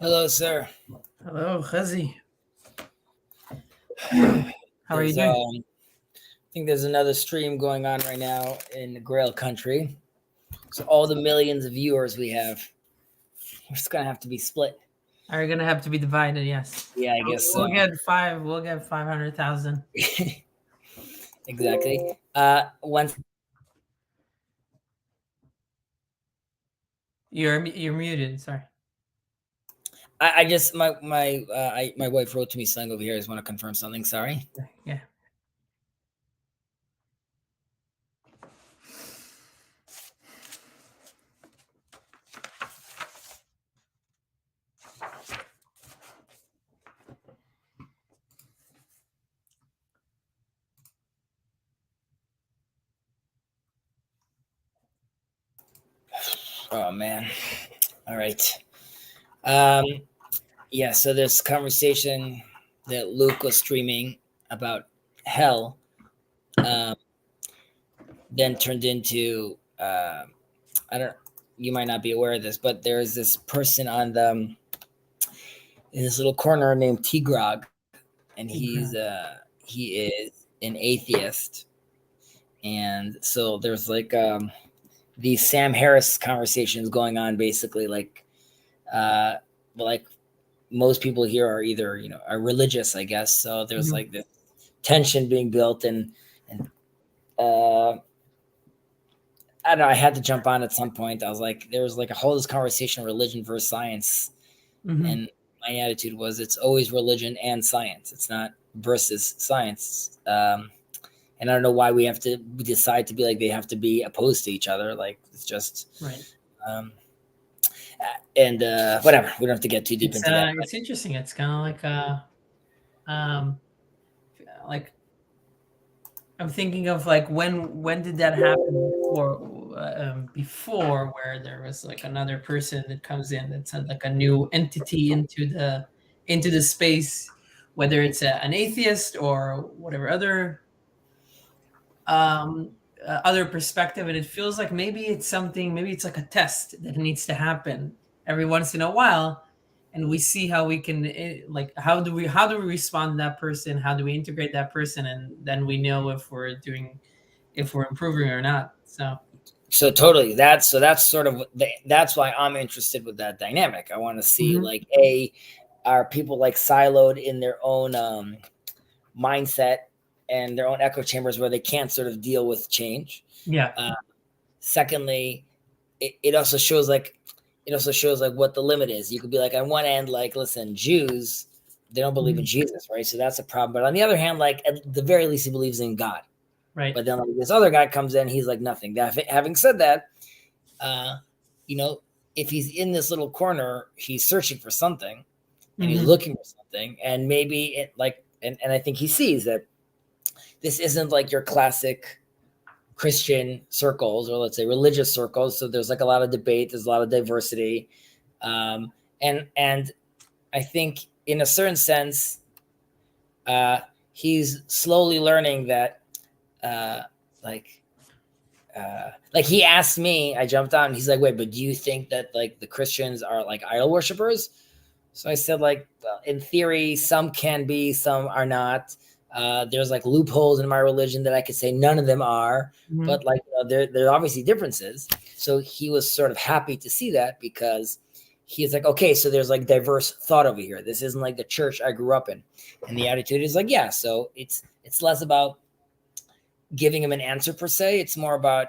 Hello, sir. Hello, Chezi. How are you doing? I think there's another stream going on right now in the Grail country. So all the millions of viewers we have, it's gonna have to be split. Are you gonna have to be divided? Yes. Yeah, I guess We'll so. get five. We'll get 500,000. Exactly. Once You're muted. Sorry. I just my wife wrote to me something over here. I just want to confirm something. Sorry. Yeah. Oh man. All right. Yeah. So this conversation that Luke was streaming about hell, then turned into I don't. You might not be aware of this, but there's this person on the in this little corner named Tigrog, and he is an atheist, and so there's like these Sam Harris conversations going on, basically like most people here are either are religious, I guess. So there's like this tension being built, and I don't know. I had to jump on at some point. I was like, there was like a whole this conversation, religion versus science, and my attitude was it's always religion and science. It's not versus science. And I don't know why we have to decide to be like they have to be opposed to each other. Like it's just right. And whatever. We don't have to get too deep into that. It's interesting. It's kind of like I'm thinking of like when did that happen before where there was like another person that comes in that's like a new entity into the space, whether it's an atheist or whatever other perspective, and it feels like maybe it's like a test that needs to happen every once in a while, and we see how we can like how do we respond to that person, how do we integrate that person, and then we know if we're improving or not. So totally that's sort of that's why I'm interested with that dynamic. I want to see like are people like siloed in their own mindset and their own echo chambers where they can't sort of deal with change. Secondly, it also shows like what the limit is. You could be like on one end, like, listen, Jews, they don't believe in Jesus, right? So that's a problem. But on the other hand, like at the very least, he believes in God, right? But then like this other guy comes in, he's like nothing. Having said that, if he's in this little corner, he's searching for something, and he's looking for something, and maybe it like, and I think he sees that this isn't like your classic Christian circles, or let's say religious circles. So there's like a lot of debate, there's a lot of diversity, and I think in a certain sense, he's slowly learning that, like he asked me, I jumped on. He's like, "Wait, but do you think that like the Christians are like idol worshippers?" So I said, like, well, in theory, some can be, some are not. There's like loopholes in my religion that I could say none of them are, but like there are obviously differences. So he was sort of happy to see that because he's like, okay, so there's like diverse thought over here. This isn't like the church I grew up in, and the attitude is like, yeah. So it's less about giving him an answer per se. It's more about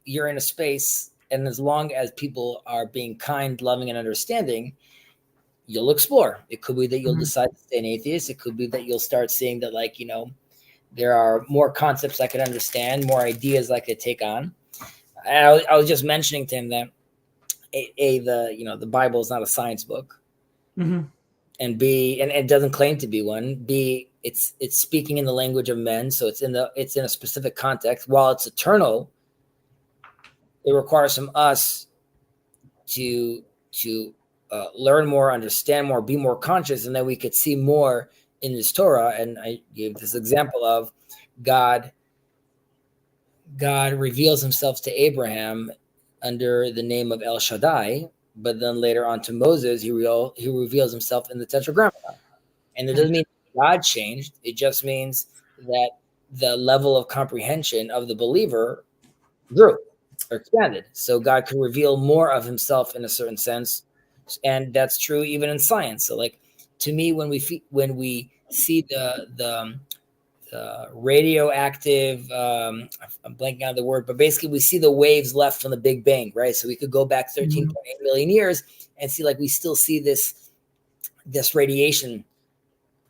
you're in a space, and as long as people are being kind, loving, and understanding, you'll explore. It could be that you'll decide to stay an atheist. It could be that you'll start seeing that, like, there are more concepts I could understand, more ideas I could take on. And I was just mentioning to him that the Bible is not a science book, and B, and it doesn't claim to be one. B, it's speaking in the language of men, so it's in a specific context. While it's eternal, it requires from us to learn more, understand more, be more conscious, and then we could see more in this Torah. And I gave this example of God reveals himself to Abraham under the name of El Shaddai, but then later on to Moses, he reveals himself in the Tetragrammaton. And it doesn't mean God changed. It just means that the level of comprehension of the believer grew or expanded. So God could reveal more of himself in a certain sense. And that's true even in science. So like to me, when we see the radioactive, I'm blanking out the word, but basically we see the waves left from the Big Bang, right? So we could go back 13.8 million years and see like we still see this radiation.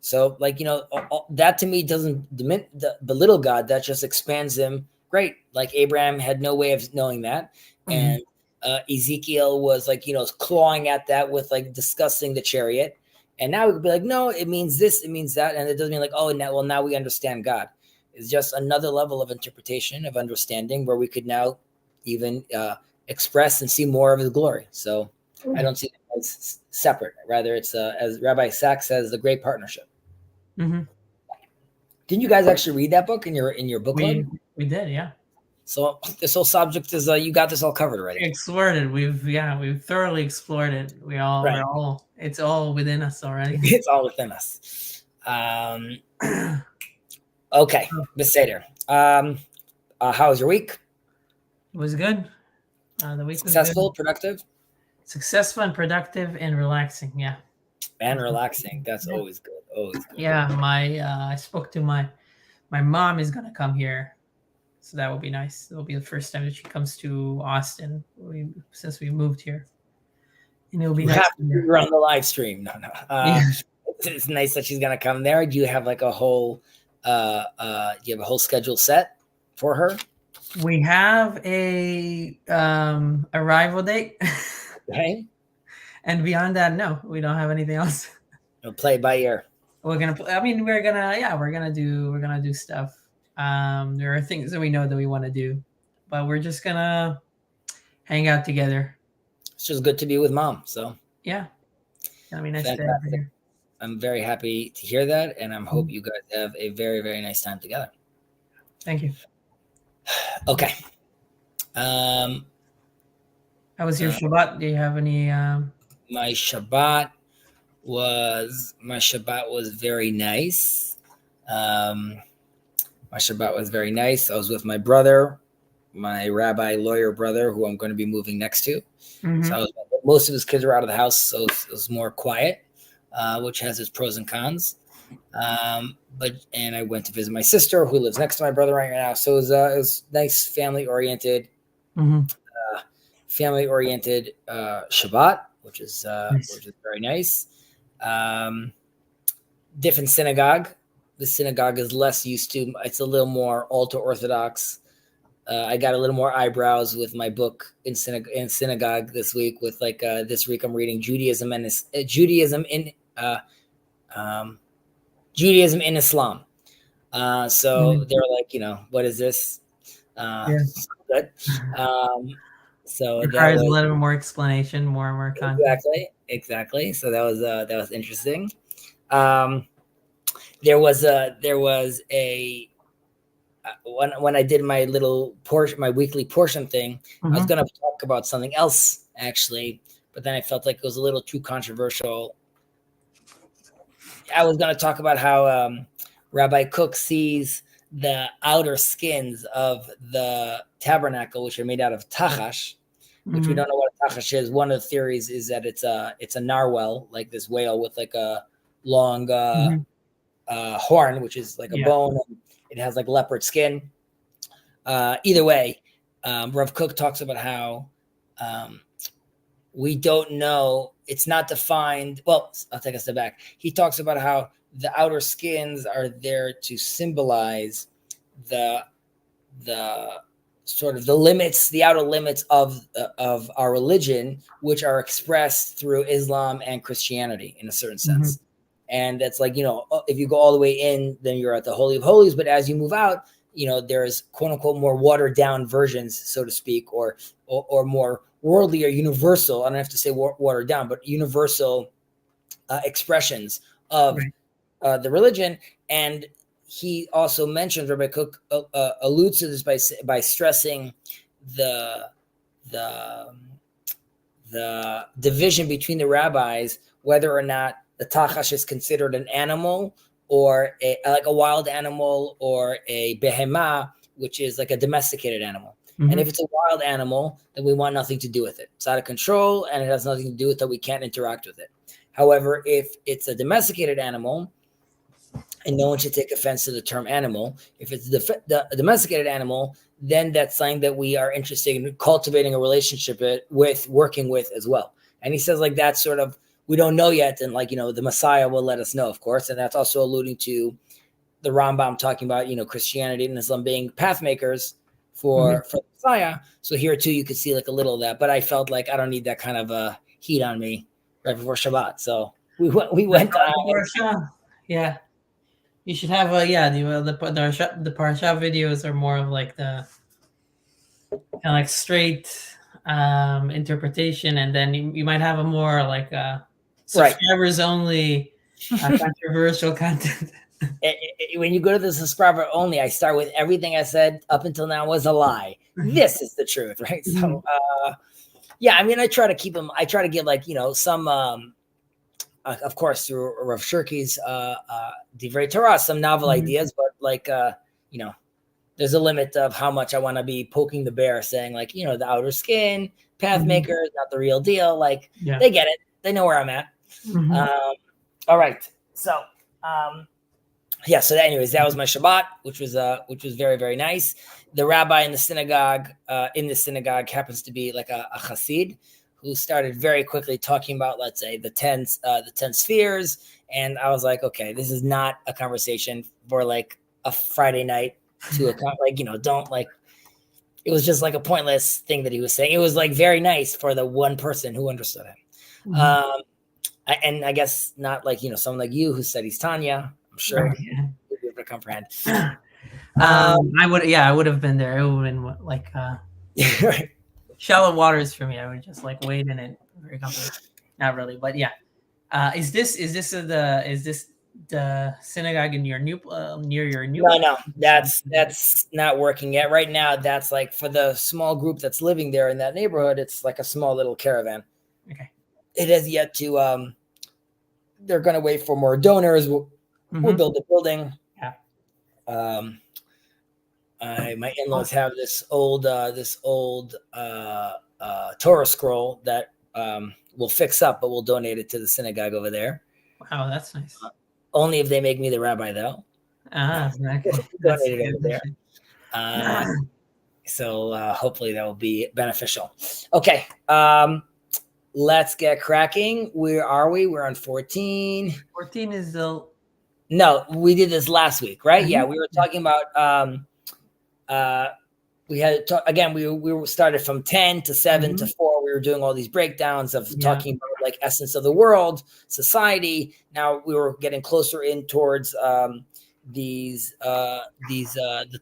So like, that to me doesn't belittle God. That just expands him. Great. Like Abraham had no way of knowing that. And Ezekiel was like, clawing at that with like discussing the chariot. And now we could be like, no, it means this, it means that. And it doesn't mean like, oh, now we understand God. It's just another level of interpretation, of understanding, where we could now even express and see more of his glory. So I don't see it as separate. Rather, it's, as Rabbi Sachs says, the great partnership. Mm-hmm. Didn't you guys actually read that book in your book club? We did, yeah. So this whole subject is you got this all covered already. Explored it. We've thoroughly explored it. It's all within us already. It's all within us. Okay, Beseder. How was your week? It was good. The week successful, was good. productive. Successful and productive and relaxing. Yeah. And relaxing. That's always good. Always good. Yeah, I spoke to my mom is gonna come here. So that will be nice. It'll be the first time that she comes to Austin since we moved here. And it'll be nice. We're on the live stream. No. It's nice that she's gonna come there. Do you have like a whole schedule set for her? We have a arrival date. Okay. And beyond that, no, we don't have anything else. We'll play it by ear. We're gonna do stuff. There are things that we know that we want to do, but we're just gonna hang out together. It's just good to be with mom. So yeah, it'll be nice to have her here. I'm very happy to hear that, and I hope you guys have a very, very nice time together. Thank you. Okay. How was your Shabbat? Do you have any? My Shabbat was very nice. My Shabbat was very nice. I was with my brother, my rabbi lawyer brother, who I'm going to be moving next to. Mm-hmm. So most of his kids were out of the house, so it was more quiet, which has its pros and cons. And I went to visit my sister, who lives next to my brother right now. So it was nice, family oriented, Shabbat, which is very nice. Different synagogue. The synagogue is less used to. It's a little more ultra Orthodox. I got a little more eyebrows with my book in synagogue this week. With this week, I'm reading Judaism in Islam. So they're like, what is this? Good. So it requires a little more explanation, more content. Exactly. So that was interesting. There was a when I did my little portion, my weekly portion thing, I was going to talk about something else actually, but then I felt like it was a little too controversial. I was going to talk about how Rabbi Cook sees the outer skins of the tabernacle, which are made out of tachash, which we don't know what a tachash is. One of the theories is that it's a narwhal, like this whale with like a long horn, which is like a bone. And it has like leopard skin. Either way, Rav Cook talks about how we don't know. It's not defined. Well, I'll take a step back. He talks about how the outer skins are there to symbolize the sort of the limits, the outer limits of our religion, which are expressed through Islam and Christianity in a certain sense. And that's like, if you go all the way in, then you're at the Holy of Holies. But as you move out, there's quote unquote more watered down versions, so to speak, or more worldly or universal. I don't have to say watered down, but universal expressions of the religion. And he also mentions, Rabbi Cook alludes to this by stressing the division between the rabbis whether or not the tachash is considered an animal or like a wild animal or a behemah, which is like a domesticated animal. Mm-hmm. And if it's a wild animal, then we want nothing to do with it. It's out of control and it has nothing to do with it. We can't interact with it. However, if it's a domesticated animal, and no one should take offense to the term animal, if it's the domesticated animal, then that's something that we are interested in cultivating a relationship with, working with as well. And he says like that's sort of, we don't know yet. And like, the Messiah will let us know, of course. And that's also alluding to the Rambam talking about, Christianity and Islam being path makers for the Messiah. So here too, you could see like a little of that, but I felt like I don't need that kind of heat on me right before Shabbat. So we went on. Yeah. You should have the parasha videos are more of like the kind of like straight interpretation, and then you might have a more like subscribers only controversial content. When you go to the subscriber only, I start with everything I said up until now was a lie. This is the truth, right? So I try to keep them. I try to give like some. Of course, through Rav Shirky's Divrei Torah, some novel ideas, but like, there's a limit of how much I want to be poking the bear, saying like, the outer skin, path makers, not the real deal. Like, they get it. They know where I'm at. All right. So, so anyways, that was my Shabbat, which was very, very nice. The rabbi in the synagogue happens to be like a Hasid, who started very quickly talking about, let's say, the 10 spheres. And I was like, okay, this is not a conversation for like a Friday night don't like, it was just like a pointless thing that he was saying. It was like very nice for the one person who understood him. And I guess not like, someone like you who studies Tanya, I'm sure you'll be able to comprehend. I would have been there. It would have been like, right. Shallow waters for me. I would just like wade in it very comfortably. Not really, but yeah. Is this the synagogue in your new near your new? No, that's not working yet. Right now, that's like for the small group that's living there in that neighborhood. It's like a small little caravan. Okay. It has yet to. They're going to wait for more donors. We'll build a building. Yeah. My in-laws have this old Torah scroll that we'll fix up, but we'll donate it to the synagogue over there. Wow, that's nice. Only if they make me the rabbi, though. Exactly. Donate it over there. So hopefully that will be beneficial. Okay, let's get cracking. Where are we? We're on 14. 14 is the. No, we did this last week, right? Yeah, we were talking about. We had again. We started from 10 to 7 to 4. We were doing all these breakdowns of talking about like essence of the world, society. Now we were getting closer in towards the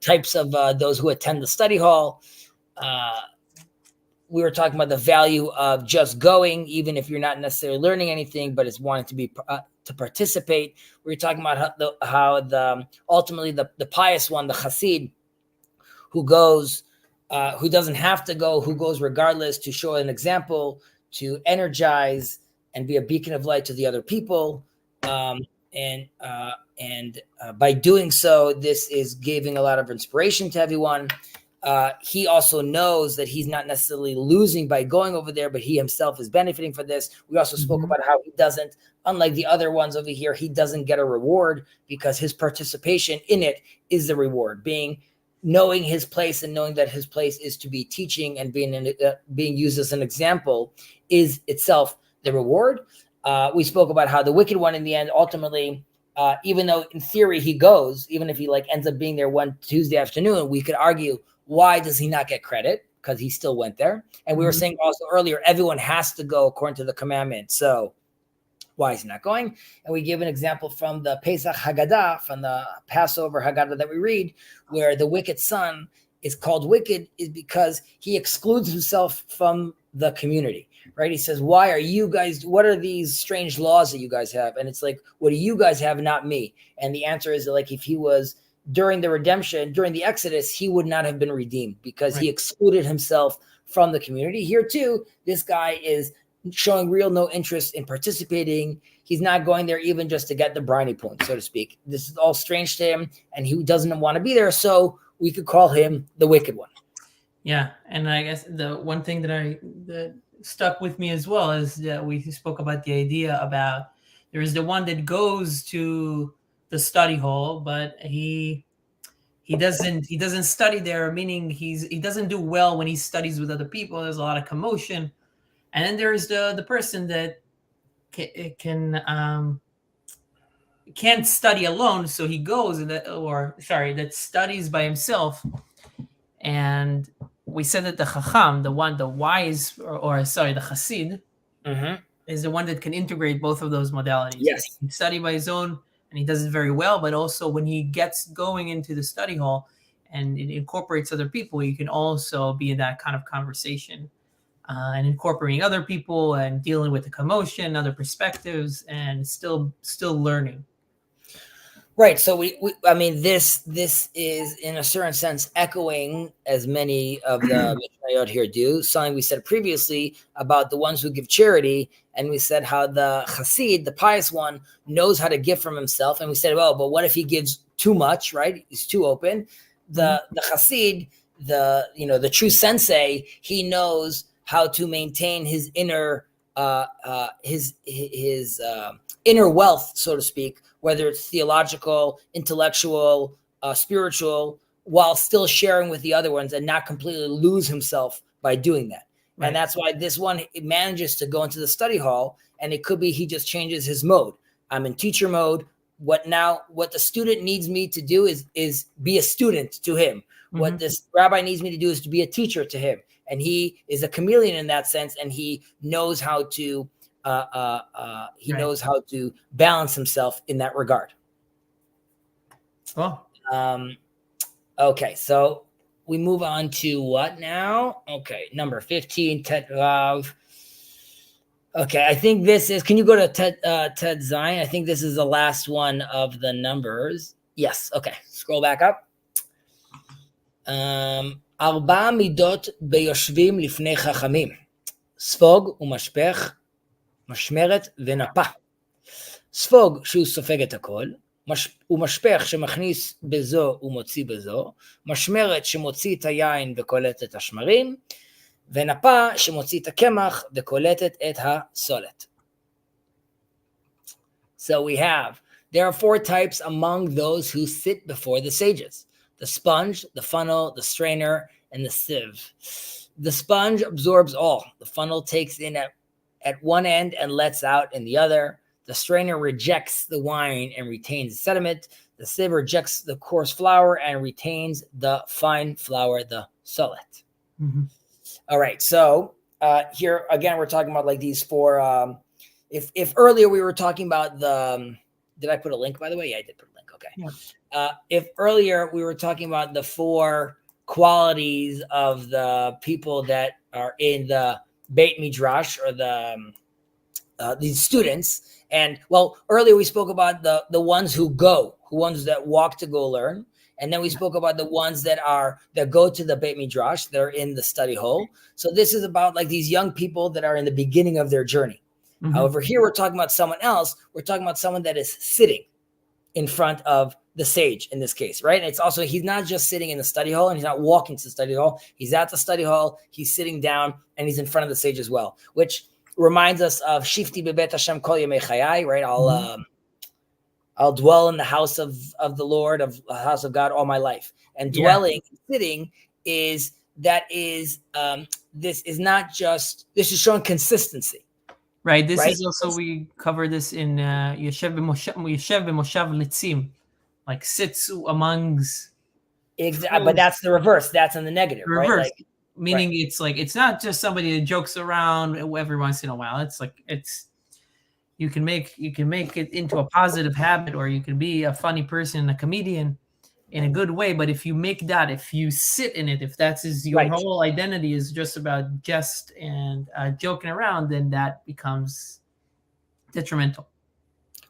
types of those who attend the study hall. We were talking about the value of just going, even if you're not necessarily learning anything, but it's wanting to be to participate. We were talking about how ultimately the pious one, the Hasid, who goes, who doesn't have to go, who goes regardless to show an example, to energize and be a beacon of light to the other people. And by doing so, this is giving a lot of inspiration to everyone. He also knows that he's not necessarily losing by going over there, but he himself is benefiting from this. We also spoke about how he doesn't, unlike the other ones over here, he doesn't get a reward because his participation in it is the reward. Knowing his place and knowing that his place is to be teaching and being used as an example is itself the reward. We spoke about how the wicked one in the end, ultimately, even though in theory he goes, even if he like ends up being there one Tuesday afternoon, we could argue, why does he not get credit? Because he still went there. And we were saying also earlier, everyone has to go according to the commandment. So why is he not going? And we give an example from the Pesach Haggadah, from the Passover Haggadah that we read, where the wicked son is called wicked is because he excludes himself from the community, right? He says, why are you guys, what are these strange laws that you guys have? And it's like, what do you guys have, not me? And the answer is that, like, if he was during the redemption, during the Exodus, he would not have been redeemed because he excluded himself from the community. Here too, this guy is showing real no interest in participating. He's not going there even just to get the brownie point, so to speak. This is all strange to him, and he doesn't want to be there, so we could call him the wicked one. Yeah, and I guess the one thing that stuck with me as well is that we spoke about the idea about there is the one that goes to the study hall, but he doesn't study there, meaning he doesn't do well when he studies with other people. There's a lot of commotion, and then there's the person that can't study alone, so he goes that studies by himself. And we said that the chacham, the wise, the chassid, is the one that can integrate both of those modalities. Yes, he can study by his own, and he does it very well. But also, when he gets going into the study hall and it incorporates other people, you can also be in that kind of conversation and incorporating other people and dealing with the commotion, other perspectives, and still learning. Right. So I mean, this is in a certain sense echoing, as many of the Mishnayot here do, something we said previously about the ones who give charity, and we said how the chassid, the pious one, knows how to give from himself, and we said, well, but what if he gives too much? Right? He's too open. The chassid, the true sensei, he knows how to maintain his inner inner wealth, so to speak, whether it's theological, intellectual, spiritual, while still sharing with the other ones and not completely lose himself by doing that. Right. And that's why this one manages to go into the study hall, and it could be he just changes his mode. I'm in teacher mode. What the student needs me to do is be a student to him. What this rabbi needs me to do is to be a teacher to him. And he is a chameleon in that sense, and he knows how to knows how to balance himself in that regard. Well, okay, so we move on to what now? Okay, number 15, Tet Vav. Okay, I think this is. Can you go to Tet Zayin? I think this is the last one of the numbers. Yes. Okay, scroll back up. ארבע מידות ביושבים לפני חכמים, ספוג ומשפך, משמרת ונפה. ספוג שהוא סופג את הכל, ומשפך שמכניס בזו ומוציא בזו, משמרת שמוציא את היין וקולט את השמרים, ונפה שמוציא את הקמח וקולטת את הסולת. So there are 4 types among those who sit before the sages: the sponge, the funnel, the strainer, and the sieve. The sponge absorbs all. The funnel takes in at one end and lets out in the other. The strainer rejects the wine and retains the sediment. The sieve rejects the coarse flour and retains the fine flour, the solet. All right. So here again, we're talking about like these 4. If earlier we were talking about did I put a link, by the way? Yeah, I did put a link. Okay. Yeah. If earlier we were talking about the 4 qualities of the people that are in the Beit Midrash, or these students, and well, earlier we spoke about the ones who ones that walk to go learn, and then we spoke about the ones that go to the Beit Midrash, they're in the study hall. So this is about like these young people that are in the beginning of their journey. However, here we're talking about someone else. We're talking about someone that is sitting in front of the sage in this case, right? And it's also, he's not just sitting in the study hall and he's not walking to the study hall. He's at the study hall, he's sitting down, and he's in front of the sage as well, which reminds us of Shifti bebet Hashem kol yemei chayai, right? I'll dwell in the house of the Lord, of the house of God all my life. And dwelling, sitting this is showing consistency. Right. This is also, we cover this in Yeshev b'moshav litzim, like sits amongst. Exactly, but that's the reverse. That's in the negative, reverse, right? Like, meaning it's like, it's not just somebody that jokes around every once in a while. It's like, you can make it into a positive habit, or you can be a funny person, a comedian in a good way. But if you sit in it, if that's your whole identity is just about jest and joking around, then that becomes detrimental.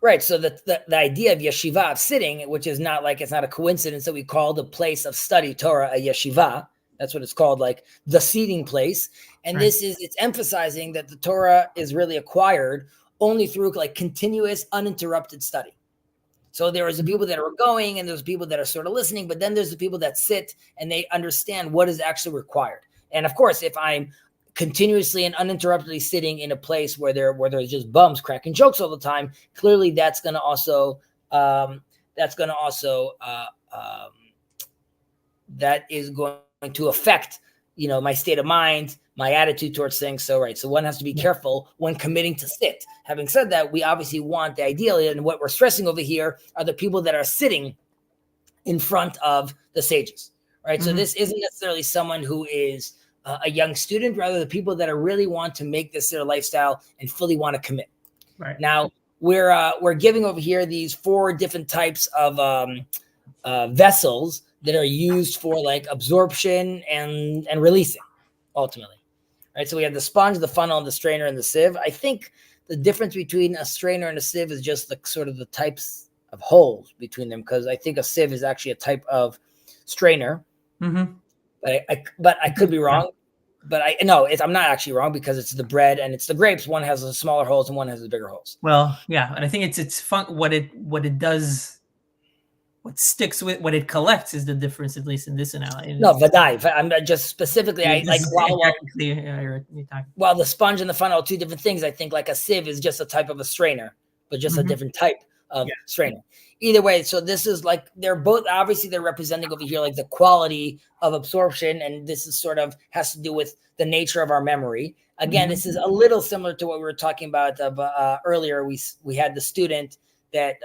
Right. So the idea of yeshiva, of sitting, which is not like, it's not a coincidence that we call the place of study Torah a yeshiva, That's what it's called, like the seating place. And it's emphasizing that the Torah is really acquired only through like continuous, uninterrupted study. So there is the people that are going, and there's people that are sort of listening, but then there's the people that sit and they understand what is actually required. And of course, if I'm continuously and uninterruptedly sitting in a place where there's just bums cracking jokes all the time, clearly that's going to also that is going to affect, my state of mind, my attitude towards things. So one has to be careful when committing to sit. Having said that, we obviously want the ideal, and what we're stressing over here are the people that are sitting in front of the sages, right? So this isn't necessarily someone who is a young student, rather the people that are really want to make this their lifestyle and fully want to commit. Right. Now we're giving over here these 4 different types of vessels that are used for like absorption and releasing ultimately. Right. So we have the sponge, the funnel, and the strainer, and the sieve. I think the difference between a strainer and a sieve is just the sort of the types of holes between them, because I think a sieve is actually a type of strainer. Mm-hmm. But I could be wrong. But I'm not actually wrong, because it's the bread and it's the grapes. One has the smaller holes and one has the bigger holes. Well, yeah, and I think it's fun. What it does. What sticks with what it collects is the difference, at least in this analogy. No, vadai. I'm just specifically. While the sponge and the funnel are 2 different things, I think like a sieve is just a type of a strainer, but just a different type of strainer. Either way, so this is like they're both obviously they're representing over here like the quality of absorption, and this is sort of has to do with the nature of our memory. Again, this is a little similar to what we were talking about earlier. We had the student that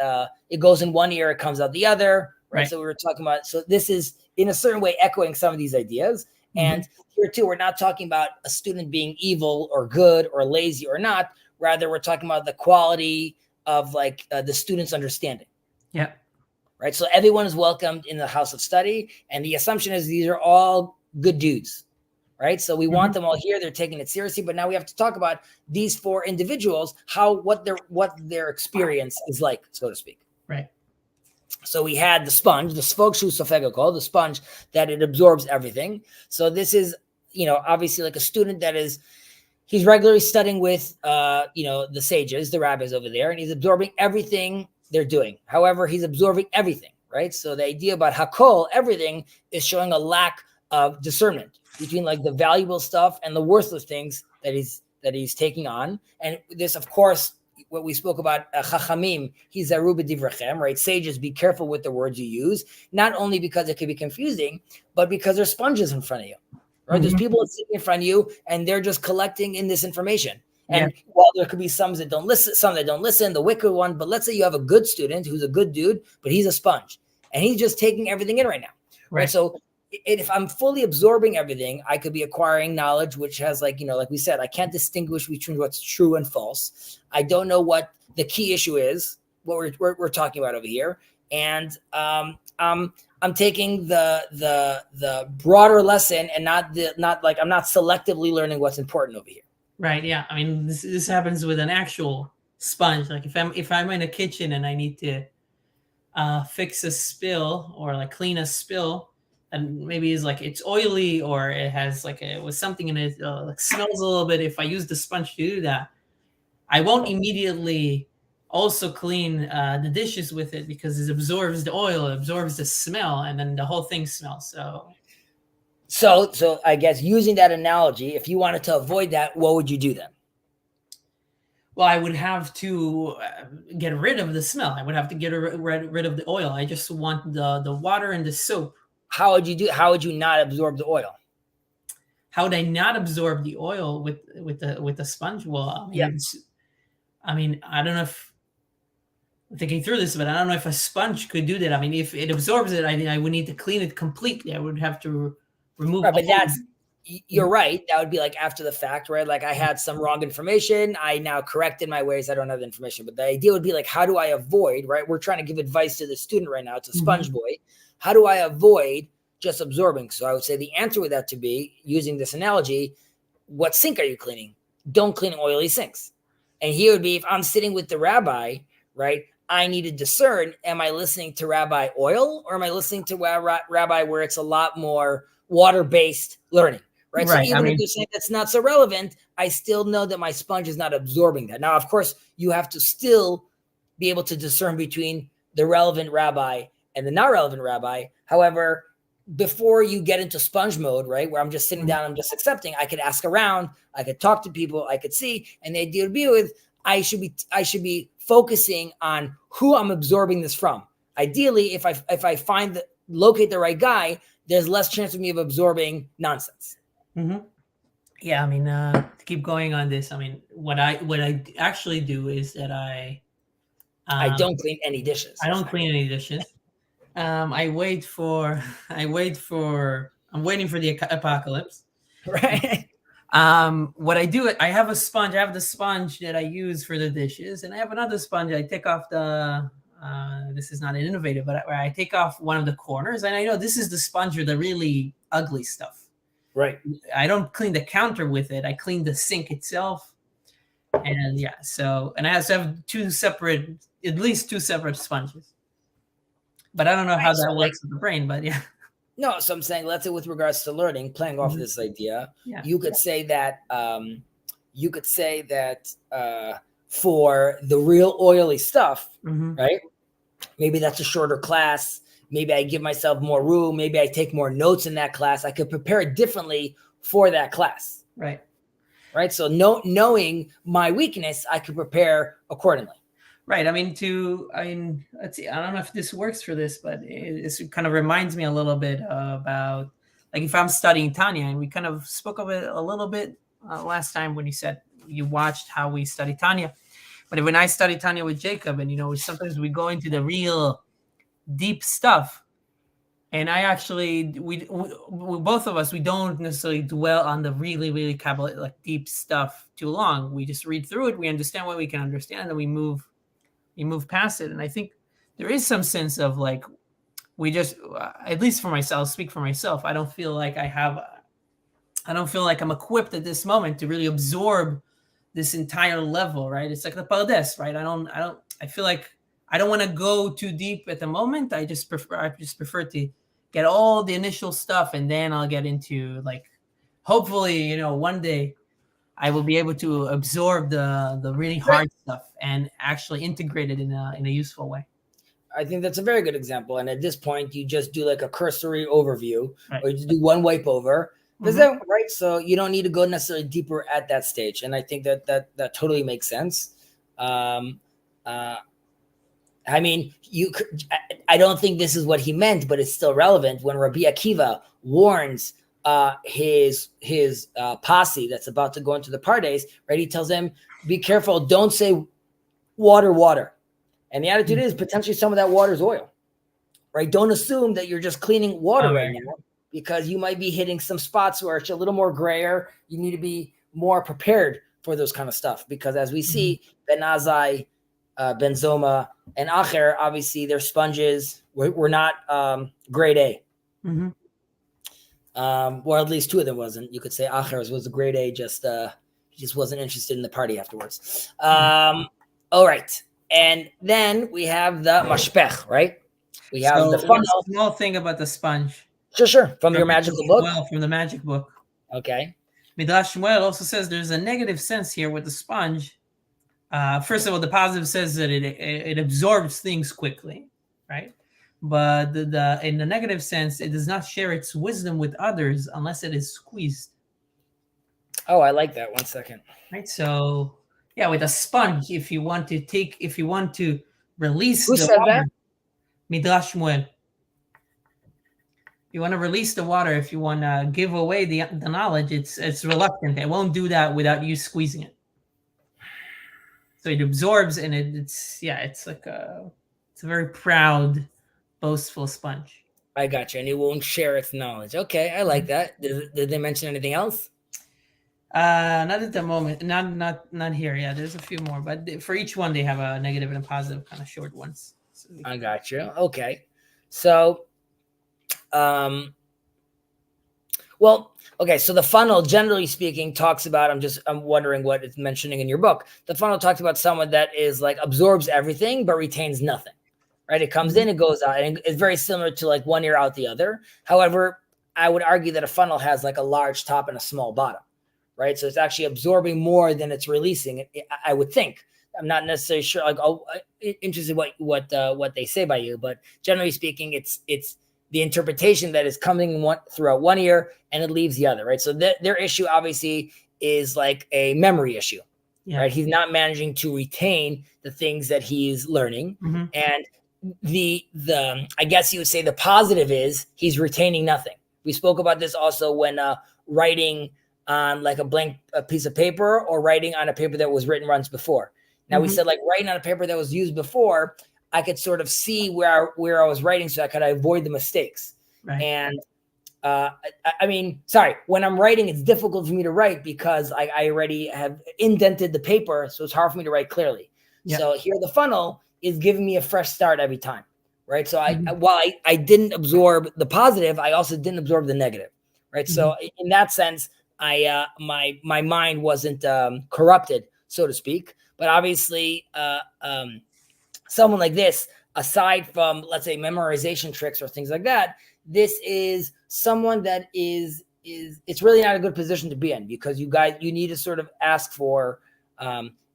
it goes in one ear, it comes out the other, right? So we were talking about, so this is in a certain way echoing some of these ideas. And here too, we're not talking about a student being evil or good or lazy or not. Rather, we're talking about the quality of like the student's understanding. Yeah. Right. So everyone is welcomed in the house of study. And the assumption is these are all good dudes. Right. So we want them all here. They're taking it seriously. But now we have to talk about these 4 individuals, what their experience is like, so to speak. Right. So we had the sponge, the sfokshu sofegakol, the sponge that it absorbs everything. So this is, obviously like a student that he's regularly studying with, the sages, the rabbis over there, and he's absorbing everything they're doing. However, he's absorbing everything. Right. So the idea about hakol, everything, is showing a lack of discernment between like the valuable stuff and the worthless things that he's taking on. And this, of course, what we spoke about, chachamim, hizaru b'divrachem, right? Sages, be careful with the words you use, not only because it could be confusing, but because there's sponges in front of you, right? There's people sitting in front of you and they're just collecting in this information. And while there could be some that don't listen, the wicked one, but let's say you have a good student who's a good dude, but he's a sponge and he's just taking everything in right now, right? So if I'm fully absorbing everything, I could be acquiring knowledge, which has like we said, I can't distinguish between what's true and false. I don't know what the key issue is, what we're talking about over here. And I'm taking the broader lesson and not I'm not selectively learning what's important over here. Right. Yeah. I mean, this happens with an actual sponge. Like if I'm in a kitchen and I need to fix a spill or like clean a spill, and maybe it's oily or it has it was something in it, smells a little bit. If I use the sponge to do that, I won't immediately also clean the dishes with it, because it absorbs the oil, it absorbs the smell, and then the whole thing smells. So I guess using that analogy, if you wanted to avoid that, what would you do then? Well, I would have to get rid of the smell. I would have to get rid of the oil. I just want the water and the soap. How would you not absorb the oil? How would I not absorb the oil with the sponge? Well, I mean, I don't know if I'm thinking through this, but I don't know if a sponge could do that. I mean, if it absorbs it, I would need to clean it completely. I would have to remove. Right, but you're right. That would be like after the fact, right? Like I had some wrong information. I now corrected my ways. I don't have the information, but the idea would be like, how do I avoid, right? We're trying to give advice to the student right now. It's a sponge boy. How do I avoid just absorbing? So I would say the answer would have to be, using this analogy, what sink are you cleaning? Don't clean oily sinks. And here would be, if I'm sitting with the rabbi, right, I need to discern, am I listening to Rabbi oil or am I listening to Rabbi where it's a lot more water-based learning, right? So Right. even if you're saying that's not so relevant, I still know that my sponge is not absorbing that. Now, of course, you have to still be able to discern between the relevant rabbi and the not relevant rabbi. However, before you get into sponge mode, right, where I'm just sitting down, I'm just accepting, I could ask around, I could talk to people, I could see, and the idea would be with, I should be focusing on who I'm absorbing this from. Ideally, if I locate the right guy, there's less chance of me of absorbing nonsense. Mm-hmm. Yeah, I mean, to keep going on this, I mean, what I actually do is that I don't clean any dishes. I don't clean any dishes. I'm waiting for the apocalypse. Right. What I do, I have a sponge. I have the sponge that I use for the dishes, and I have another sponge. I take off the. This is not an innovative, but I take off one of the corners, and I know this is the sponge for the really ugly stuff. Right. I don't clean the counter with it. I clean the sink itself, and yeah. So, and I also have at least two separate sponges. But I don't know how that works with the brain. But yeah. No, so I'm saying, let's say with regards to learning, playing off this idea, you could say that for the real oily stuff, right? Maybe that's a shorter class. Maybe I give myself more room. Maybe I take more notes in that class. I could prepare it differently for that class. Right. Right. So knowing my weakness, I could prepare accordingly. Right. I mean, let's see. I don't know if this works for this, but it kind of reminds me a little bit about, like, if I'm studying Tanya, and we kind of spoke of it a little bit last time when you said you watched how we study Tanya. But when I study Tanya with Jacob, and sometimes we go into the real deep stuff, and I actually we both of us, we don't necessarily dwell on the really, really Kabbalah, like, deep stuff too long. We just read through it, we understand what we can understand, and then we move past it. And I think there is some sense of, like, we just, at least for myself, speak for myself, I don't feel like I'm equipped at this moment to really absorb this entire level, right? It's like the Pardes, right? I feel like I don't want to go too deep at the moment. I just prefer to get all the initial stuff, and then I'll get into, like, hopefully, one day I will be able to absorb the really hard stuff and actually integrate it in a useful way. I think that's a very good example. And at this point, you just do like a cursory overview, or you just do one wipe over. Right? So you don't need to go necessarily deeper at that stage. And I think that totally makes sense. I mean, I don't think this is what he meant, but it's still relevant. When Rabbi Akiva warns his posse that's about to go into the Pardes, right? He tells them, be careful, don't say water. And the attitude is potentially some of that water is oil, right? Don't assume that you're just cleaning water right now, because you might be hitting some spots where it's a little more grayer. You need to be more prepared for those kind of stuff, because as we see, Ben Azai, Ben Zoma, and Acher, obviously their sponges were not grade A. Or at least two of them wasn't. You could say Acher's was a grade A, just wasn't interested in the party afterwards. All right. And then we have the mashpech, right? We have the funnel. One small thing about the sponge. Sure. From your magical book? Well, from the magic book. Okay. Midrash Shmuel also says there's a negative sense here with the sponge. First of all, the positive says that it absorbs things quickly, right? But in the negative sense, it does not share its wisdom with others unless it is squeezed. Oh, I like that. 1 second. Right. So yeah, with a sponge, if you want to release the water, that? Midrash Shmuel. You want to release the water, if you want to give away the knowledge, it's reluctant. It won't do that without you squeezing it. So it absorbs, and it's like it's a very proud, boastful sponge. I got you, and it won't share its knowledge. Okay, I like that. Did they mention anything else? Not at the moment. Not here. Yeah, there's a few more, but for each one they have a negative and a positive, kind of short ones. So I got you. Okay, so. So the funnel, generally speaking, talks about, I'm wondering what it's mentioning in your book. The funnel talks about someone that is like absorbs everything, but retains nothing, right? It comes in, it goes out, and it's very similar to like one ear out the other. However, I would argue that a funnel has like a large top and a small bottom, right? So it's actually absorbing more than it's releasing. I would think. I'm not necessarily sure. Like, interested what they say by you, but generally speaking, it's the interpretation that is coming throughout one ear and it leaves the other, right? So their issue obviously is like a memory issue, right? He's not managing to retain the things that he's learning, and the I guess you would say the positive is he's retaining nothing. We spoke about this also when writing on like a piece of paper or writing on a paper that was written once before. Now we said like writing on a paper that was used before, I could sort of see where I was writing so I could avoid the mistakes. Right. And I mean, sorry, when I'm writing, it's difficult for me to write because I already have indented the paper, so it's hard for me to write clearly. Yep. So here the funnel is giving me a fresh start every time, right? So while I didn't absorb the positive, I also didn't absorb the negative, right? So in that sense, my mind wasn't corrupted, so to speak. But obviously, someone like this, aside from, let's say, memorization tricks or things like that, this is someone that is it's really not a good position to be in, because you need to sort of ask for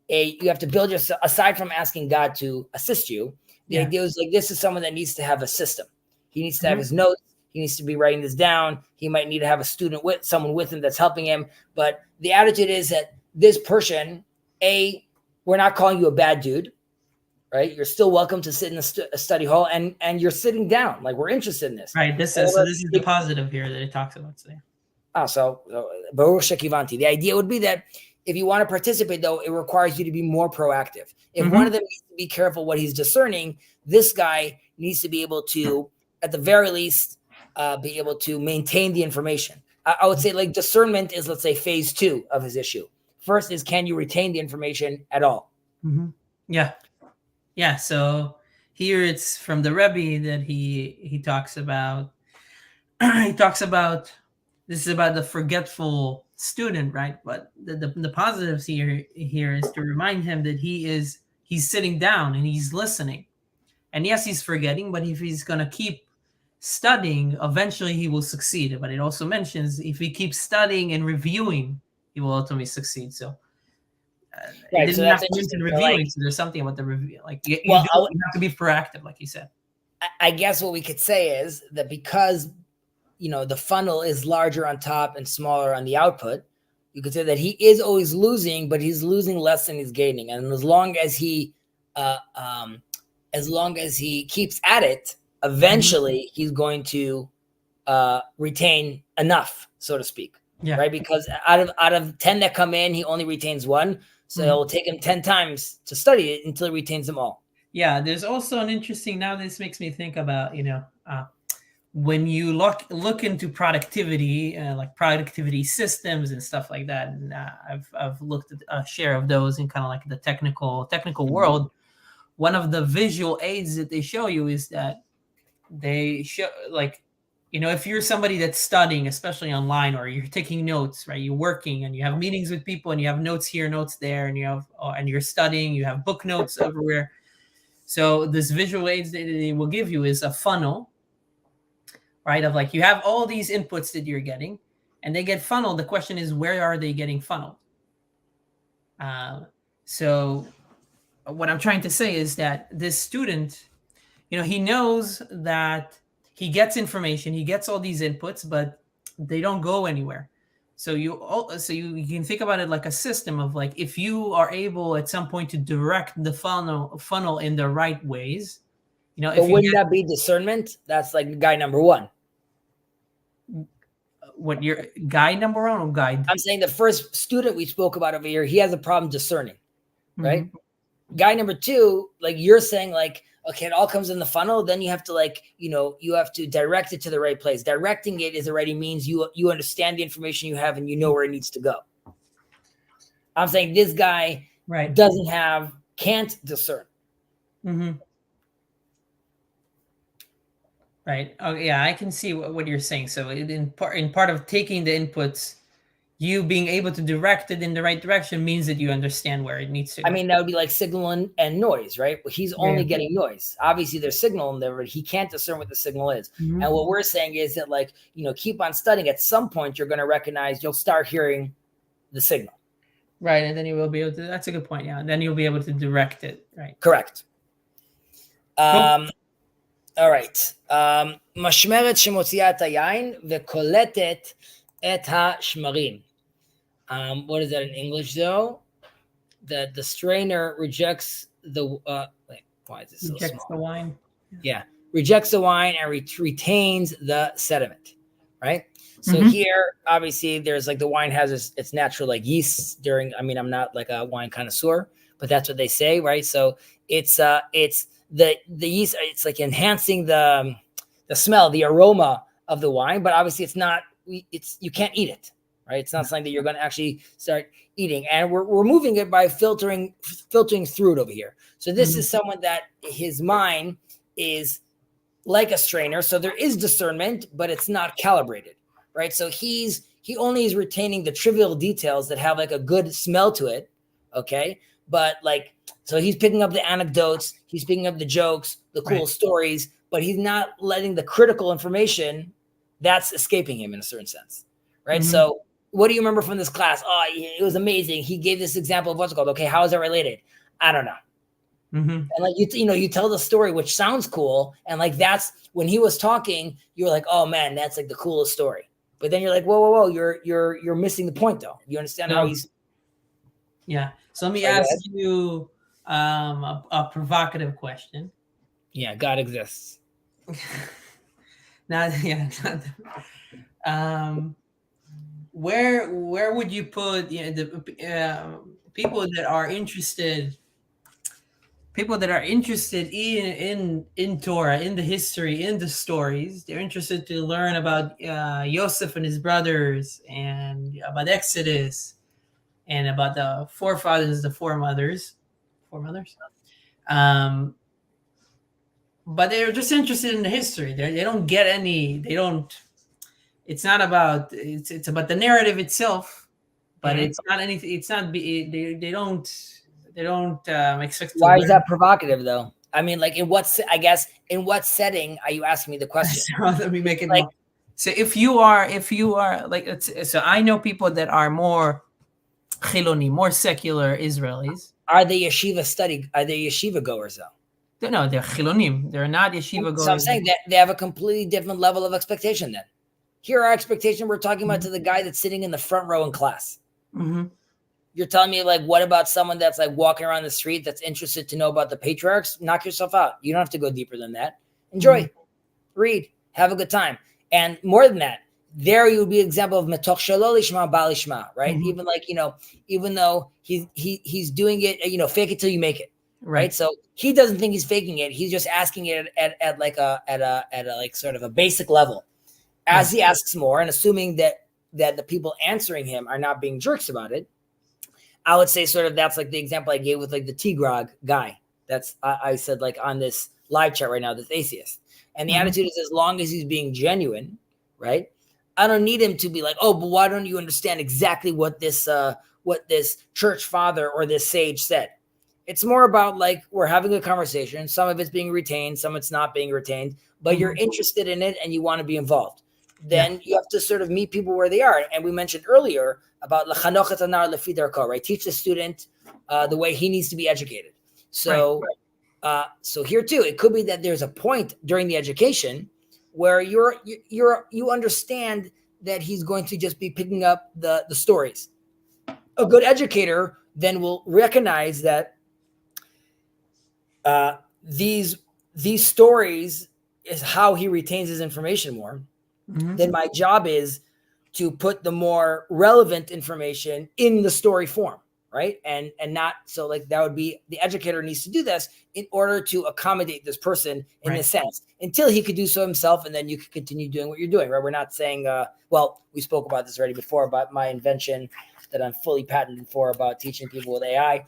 you have to build yourself, aside from asking God to assist you. The idea is like, this is someone that needs to have a system. He needs to have his notes. He needs to be writing this down. He might need to have someone with him that's helping him. But the attitude is that this person, we're not calling you a bad dude, right? You're still welcome to sit in a study hall, and you're sitting down. Like, we're interested in this. Right. This is the positive here that it talks about today. So Baruch Shekivanti. The idea would be that if you want to participate, though, it requires you to be more proactive. If one of them needs to be careful what he's discerning, this guy needs to be able to, at the very least, be able to maintain the information. I would say, like, discernment is, let's say, phase 2 of his issue. First is, can you retain the information at all? Yeah. So here it's from the Rebbe that he talks about. This is about the forgetful student, right? But the positives here is to remind him that he's sitting down and he's listening. And yes, he's forgetting, but if he's going to keep studying, eventually he will succeed. But it also mentions if he keeps studying and reviewing, he will ultimately succeed. So right, so that's mention reviewing. Like, so there's something about the review. Like you have to be proactive, like you said. I guess what we could say is that because the funnel is larger on top and smaller on the output, you could say that he is always losing, but he's losing less than he's gaining. And as long as he keeps at it, eventually he's going to retain enough, so to speak. Yeah. Right. Because out of 10 that come in, he only retains 1. So it'll take him 10 times to study it until he retains them all. Yeah. There's also an interesting, now this makes me think about, when you look into productivity, like productivity systems and stuff like that. And I've looked at a share of those in kind of like the technical world. One of the visual aids that they show you is that they show, like, if you're somebody that's studying, especially online, or you're taking notes, right? You're working and you have meetings with people and you have notes here, notes there, and and you're studying, you have book notes everywhere. So this visual aids that they will give you is a funnel, right? Of like, you have all these inputs that you're getting and they get funneled. The question is, where are they getting funneled? So what I'm trying to say is that this student, he knows that he gets information, he gets all these inputs, but they don't go anywhere. So you can think about it like a system of, like, if you are able at some point to direct the funnel in the right ways, but wouldn't that be discernment? That's like guy number 1. What, your guy number 1 or guide? I'm saying the first student we spoke about over here, he has a problem discerning, right? Guy number 2, like you're saying, like, okay, it all comes in the funnel. Then you have to, like, you have to direct it to the right place. Directing it is already means you understand the information you have and you know where it needs to go. I'm saying this guy can't discern. Right. Oh, yeah, I can see what you're saying. So in part of taking the inputs, you being able to direct it in the right direction means that you understand where it needs to go. I mean, that would be like signal and noise, right? He's only getting noise. Obviously, there's signal in there, but he can't discern what the signal is. Mhm. And what we're saying is that, like, keep on studying. At some point, you're going to recognize, you'll start hearing the signal. Right, and then you will be able to. That's a good point. Yeah, and then you'll be able to direct it. Right. Correct. Cool. All right. משמרת שמוציאה את היין וקולטת את השמרים. What is that in English, though? That the strainer rejects the wait, why is this so Rejects small? the wine. Yeah, rejects the wine and retains the sediment, right? So here, obviously, there's like the wine has its natural like yeast during. I mean, I'm not like a wine connoisseur, but that's what they say, right? So it's the yeast. It's like enhancing the smell, the aroma of the wine, but obviously it's not. You can't eat it, right? It's not something that you're going to actually start eating, and we're removing it by filtering through it over here. So this is someone that his mind is like a strainer, so there is discernment, but it's not calibrated, right? So he only is retaining the trivial details that have like a good smell to it, okay? But like, so he's picking up the anecdotes, he's picking up the jokes, the cool stories, but he's not letting the critical information that's escaping him in a certain sense, right? So what do you remember from this class? Oh, it was amazing. He gave this example of what's it called. Okay, how is that related? I don't know. And like you tell the story, which sounds cool, and like that's when he was talking, you were like, oh man, that's like the coolest story. But then you're like, whoa, you're missing the point, though. You understand how he's? Yeah. So let me ask you a provocative question. Yeah, God exists. Now, yeah. Where would you put the people that are interested? People that are interested in Torah, in the history, in the stories, they're interested to learn about Yosef and his brothers, and about Exodus, and about the forefathers, the foremothers. But they're just interested in the history. They don't get any. They don't. It's not about. It's about the narrative itself, but it's not anything. It's not. They don't. They don't expect. Why is that provocative, though? I mean, like in what setting are you asking me the question? So let me make it like. So if you are like, so I know people that are more chiloni, more secular Israelis. Are they yeshiva goers, though? No, they're chilonim. They're not yeshiva goers. So I'm saying that they have a completely different level of expectation. Then here, our expectation we're talking about to the guy that's sitting in the front row in class. You're telling me, like, what about someone that's like walking around the street that's interested to know about the patriarchs? Knock yourself out. You don't have to go deeper than that. Enjoy, read, have a good time. And more than that, there you would be an example of metoch shelo lishma ba'al lishma, right? Even like, even though he's doing it, fake it till you make it, right? So he doesn't think he's faking it. He's just asking it at like sort of a basic level. As he asks more, and assuming that the people answering him are not being jerks about it, I would say sort of that's like the example I gave with like the T-Grog guy. That's I said like on this live chat right now, this atheist. And the attitude is, as long as he's being genuine, right? I don't need him to be like, oh, but why don't you understand exactly what this church father or this sage said? It's more about like we're having a conversation. Some of it's being retained, some it's not being retained, but you're interested in it and you want to be involved. Then you have to sort of meet people where they are. And we mentioned earlier about l'chanoch et hanar lefi darko, right? Teach the student the way he needs to be educated. So, so here too, it could be that there's a point during the education where you understand that he's going to just be picking up the stories. A good educator then will recognize that these stories is how he retains his information more. Then my job is to put the more relevant information in the story form, right? And not so like that would be the educator needs to do this in order to accommodate this person in this sense until he could do so himself, and then you could continue doing what you're doing, right? We're not saying, well, we spoke about this already before about my invention that I'm fully patented for about teaching people with AI.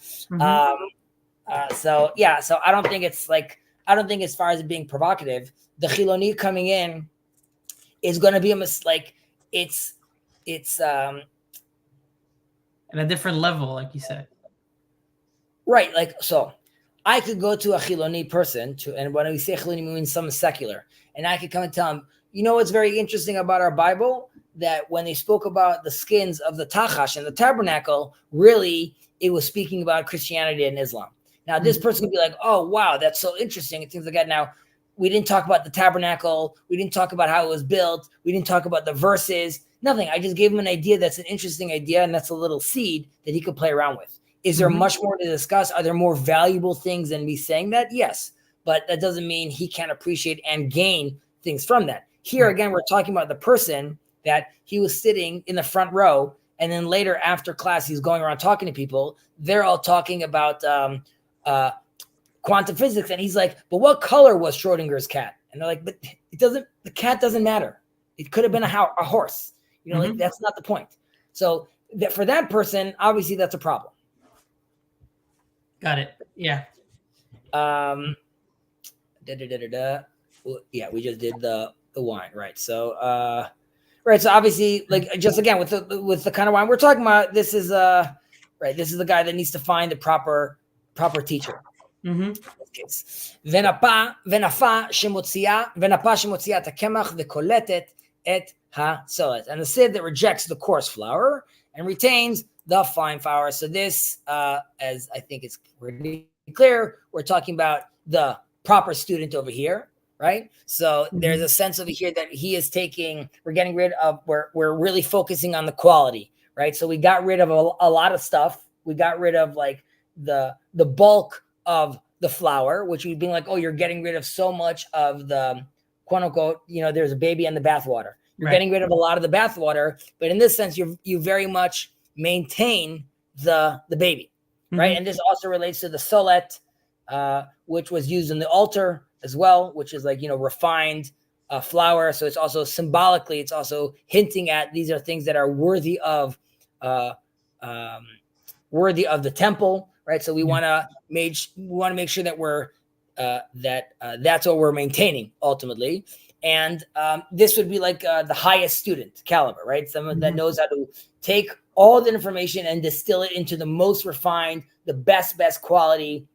So I don't think it's as far as it being provocative, the Chiloni coming in is going to be a mistake. It's at a different level, like you said. Right. Like, so I could go to a Chiloni person, and when we say Chiloni, we mean someone secular, and I could come and tell him, you know what's very interesting about our Bible? That when they spoke about the skins of the Tachash and the tabernacle, really it was speaking about Christianity and Islam. Now, this person would be like, oh, wow, that's so interesting, and things like that. Now, we didn't talk about the tabernacle. We didn't talk about how it was built. We didn't talk about the verses, nothing. I just gave him an idea that's an interesting idea, and that's a little seed that he could play around with. Is there much more to discuss? Are there more valuable things than me saying that? Yes, but that doesn't mean he can't appreciate and gain things from that. Here, again, we're talking about the person that he was sitting in the front row, and then later after class, he's going around talking to people. They're all talking about quantum physics, and he's like, but what color was Schrodinger's cat? And they're like, but the cat doesn't matter. It could have been a horse. You know, like that's not the point. So that for that person, obviously that's a problem. Got it. Yeah. Yeah, we just did the wine, right? So right. So obviously, like just again with the kind of wine we're talking about, this is right. This is the guy that needs to find the proper teacher. In this case, ונפה שמוציאה את הקמח וקולטת את הסולת, and the sieve that rejects the coarse flour and retains the fine flour. So this, as I think it's pretty clear, we're talking about the proper student over here, right? So there's a sense over here that he is we're getting rid of, we're really focusing on the quality, right? So we got rid of a lot of stuff. We got rid of like the bulk of the flour, which we've been like, oh, you're getting rid of so much of the quote unquote, you know, there's a baby in the bathwater. You're getting rid of a lot of the bathwater, but in this sense, you very much maintain the baby, right? And this also relates to the solet, which was used in the altar as well, which is like, you know, refined flour. So it's also symbolically, it's also hinting at these are things that are worthy of the temple, right? So we want to make sure that that's what we're maintaining ultimately. And this would be like the highest student caliber, right? Someone that knows how to take all the information and distill it into the most refined, the best quality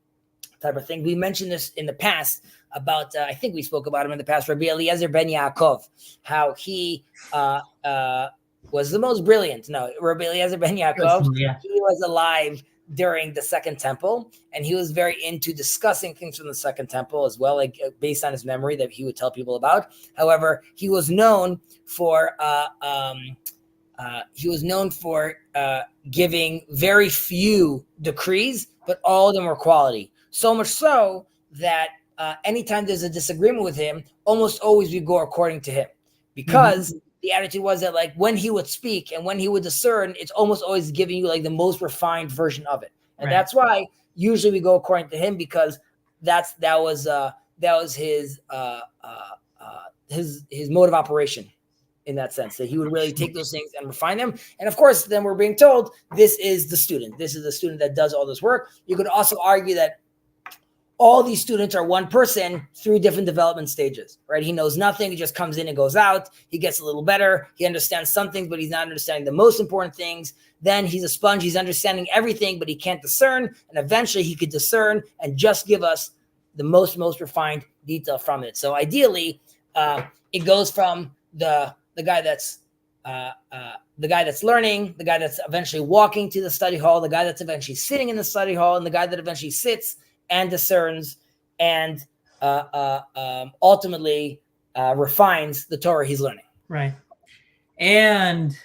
type of thing. We mentioned this in the past about, I think we spoke about him in the past, Rabbi Eliezer ben Yaakov, how he was the most brilliant. No, Rabbi Eliezer ben Yaakov, he was alive during the Second Temple, and he was very into discussing things from the Second Temple as well, like based on his memory that he would tell people about. However, he was known for giving very few decrees, but all of them were quality. So much so that anytime there's a disagreement with him, almost always we go according to him, because the attitude was that like when he would speak and when he would discern, it's almost always giving you like the most refined version of it. And that's why usually we go according to him, because that was his mode of operation in that sense, that he would really take those things and refine them. And of course, then we're being told this is the student. This is the student that does all this work. You could also argue that all these students are one person through different development stages, right? He knows nothing. He just comes in and goes out. He gets a little better. He understands some things, but he's not understanding the most important things. Then he's a sponge. He's understanding everything, but he can't discern. And eventually he could discern and just give us the most refined detail from it. So ideally, it goes from the guy that's learning, the guy that's eventually walking to the study hall, the guy that's eventually sitting in the study hall, and the guy that eventually sits and discerns and ultimately refines the Torah he's learning. Right. And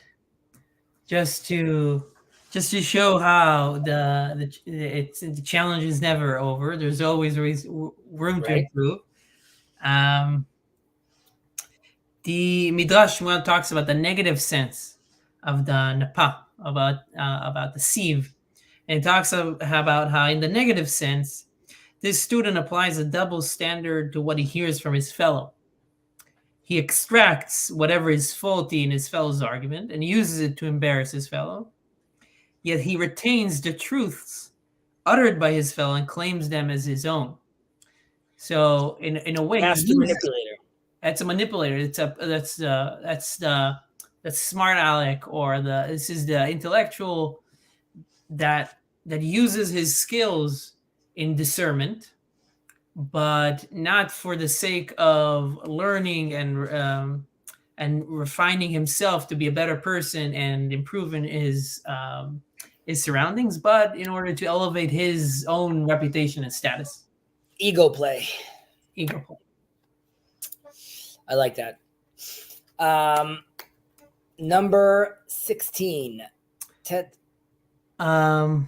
just to show how the challenge is never over. There's always room to improve. The Midrash talks about the negative sense of the napa, about the sieve. And it talks about how in the negative sense, this student applies a double standard to what he hears from his fellow. He extracts whatever is faulty in his fellow's argument and uses it to embarrass his fellow. Yet he retains the truths uttered by his fellow and claims them as his own. So in a way, that's the manipulator. That's a manipulator. That's the smart aleck, or this is the intellectual that uses his skills in discernment, but not for the sake of learning and refining himself to be a better person and improving his surroundings, but in order to elevate his own reputation and status. Ego play. Ego play. I like that. Number 16. Tet Zayin.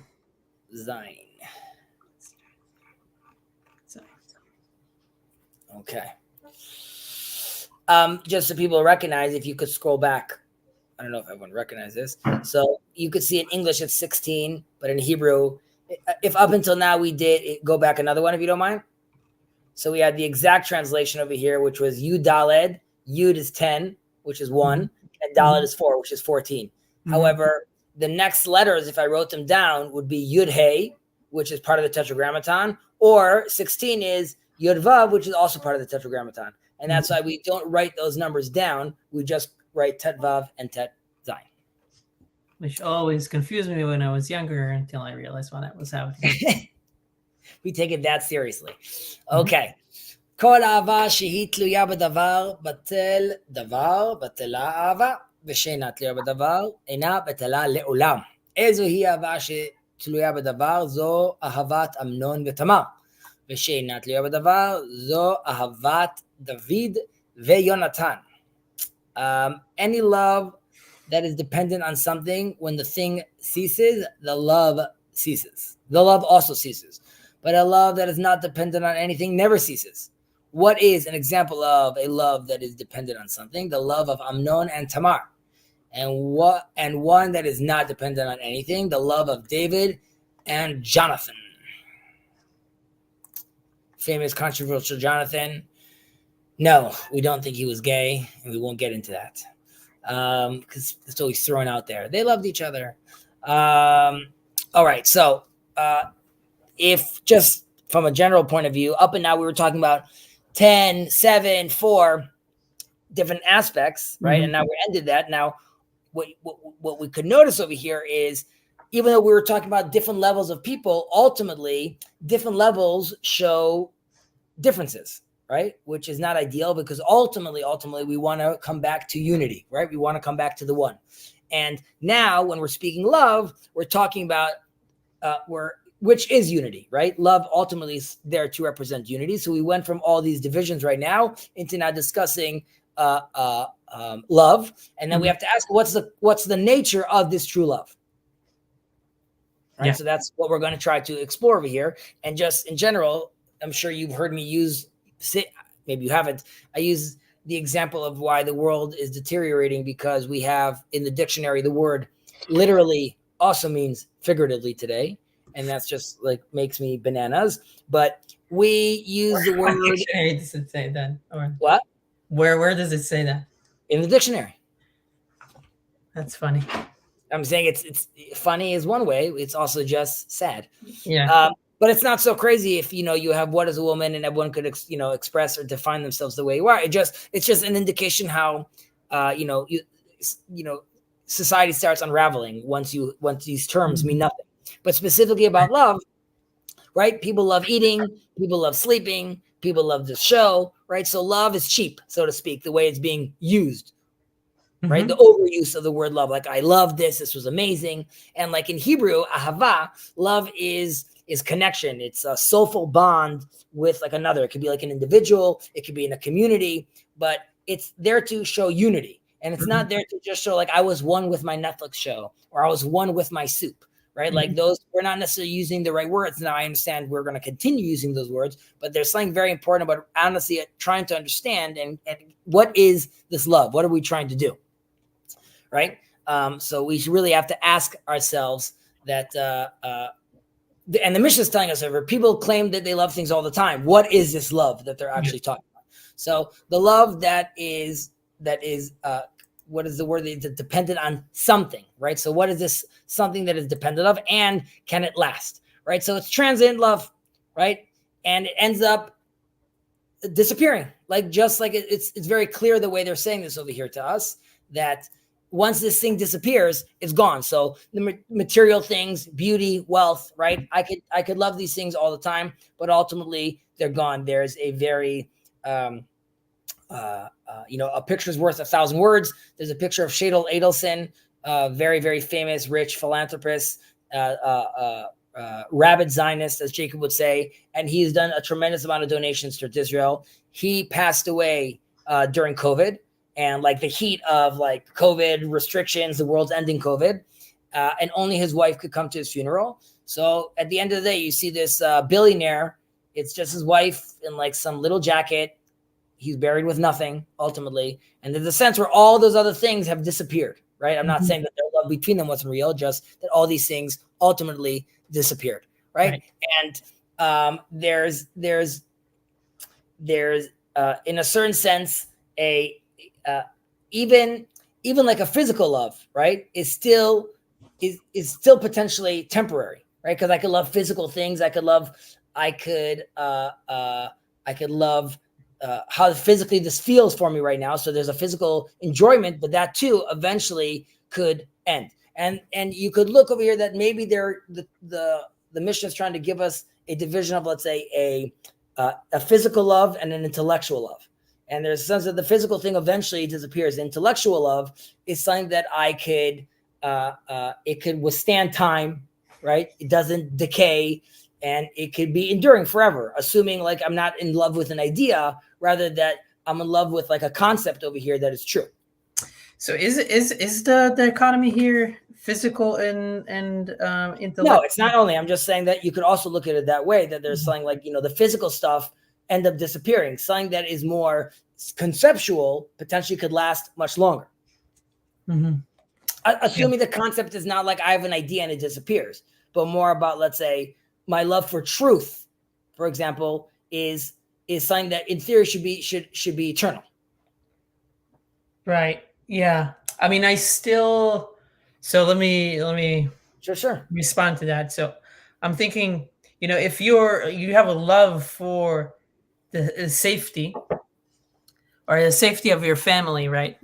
Okay. Just so people recognize, if you could scroll back, I don't know if everyone recognizes this. So you could see in English it's 16, but in Hebrew, if up until now we did it, go back another one if you don't mind. So we had the exact translation over here, which was Yud Daled. Yud is 10, which is 1, and Daled is 4, which is 14. However, the next letters, if I wrote them down, would be Yud Hey, which is part of the Tetragrammaton, or 16 is Yud Vav, which is also part of the Tetragrammaton. And that's why we don't write those numbers down. We just write Tet Vav and Tet Zayin. Which always confused me when I was younger until I realized what that was happening. We take it that seriously. Okay. כל אהבה שהיא תלויה בדבר, בטל דבר, בטלה אהבה, ושאינה תלויה בדבר, אינה בטלה לעולם. איזו היא אהבה שתלויה בדבר? זו אהבת אמנון ותמר. ושאינה תלויה בדבר, זו אהבת דוד ויונתן. Any love that is dependent on something, when the thing ceases, the love ceases. The love also ceases. But a love that is not dependent on anything never ceases. What is an example of a love that is dependent on something? The love of Amnon and Tamar. And one that is not dependent on anything, the love of David and Jonathan. Famous controversial Jonathan. No, we don't think he was gay, and we won't get into that. Because it's always thrown out there. They loved each other. All right, so if just from a general point of view, up and now we were talking about 10, 7, 4 different aspects, right? And now we ended that. Now, what we could notice over here is, even though we were talking about different levels of people, ultimately, different levels show differences, right? Which is not ideal, because ultimately, we want to come back to unity, right? We want to come back to the one. And now, when we're speaking love, we're talking about which is unity, right? Love ultimately is there to represent unity. So we went from all these divisions right now into now discussing love, and then we have to ask, what's the nature of this true love? Right. Yeah. So that's what we're going to try to explore over here. And just in general, I'm sure you've heard me maybe you haven't. I use the example of why the world is deteriorating, because we have in the dictionary the word literally also means figuratively today. And that's just like makes me bananas. But we use the word. Dictionary does it say that? Or what? Where does it say that? In the dictionary. That's funny. I'm saying it's funny is one way. It's also just sad. Yeah. But it's not so crazy if you have what is a woman, and everyone could express or define themselves the way you are. It's just an indication how society starts unraveling once these terms mean nothing. But specifically about love, right? People love eating, people love sleeping, people love the show, right? So love is cheap, so to speak, the way it's being used, right? The overuse of the word love, like I love this was amazing. And like in Hebrew, ahava, love is connection. It's a soulful bond with like another. It could be like an individual, it could be in a community, but it's there to show unity. And it's not there to just show like I was one with my Netflix show, or I was one with my soup. Right? Like those, we're not necessarily using the right words. Now I understand we're going to continue using those words, but there's something very important about honestly trying to understand and what is this love? What are we trying to do? Right? So we really have to ask ourselves that, and the Mishnah is telling us over, people claim that they love things all the time. What is this love that they're actually talking about? So the love that is what is the word that's dependent on something, right? So what is this something that is dependent of, and can it last, right? So it's transient love, right? And it ends up disappearing. Like, just like it's very clear the way they're saying this over here to us, that once this thing disappears, it's gone. So the material things, beauty, wealth, right? I could love these things all the time, but ultimately they're gone. There's a very a picture's worth 1,000 words. There's a picture of Shadol Adelson, very, very famous, rich philanthropist, rabid Zionist, as Jacob would say, and he's done a tremendous amount of donations to Israel. He passed away during COVID, and like the heat of like COVID restrictions, the world's ending COVID, and only his wife could come to his funeral. So at the end of the day, you see this billionaire. It's just his wife in like some little jacket. He's buried with nothing ultimately. And there's a sense where all those other things have disappeared, right? I'm not saying that their love between them wasn't real, just that all these things ultimately disappeared, right? And there's in a certain sense, even like a physical love, right, is still potentially temporary, right? Because I could love physical things. I could love how physically this feels for me right now. So there's a physical enjoyment, but that too eventually could end. And you could look over here that maybe the mission is trying to give us a division of, let's say, a physical love and an intellectual love. And there's a sense that the physical thing eventually disappears. Intellectual love is something that it could withstand time, right? It doesn't decay, and it could be enduring forever, assuming like I'm not in love with an idea, rather that I'm in love with like a concept over here that is true. So is the dichotomy here physical and intellectual? No, it's not only. I'm just saying that you could also look at it that way, that there's something like, the physical stuff end up disappearing. Something that is more conceptual potentially could last much longer. Assuming the concept is not like I have an idea and it disappears, but more about, let's say, my love for truth, for example, is something that in theory should be eternal. Right. Yeah. I mean, so let me Sure respond to that. So I'm thinking, if you have a love for the safety or the safety of your family, right?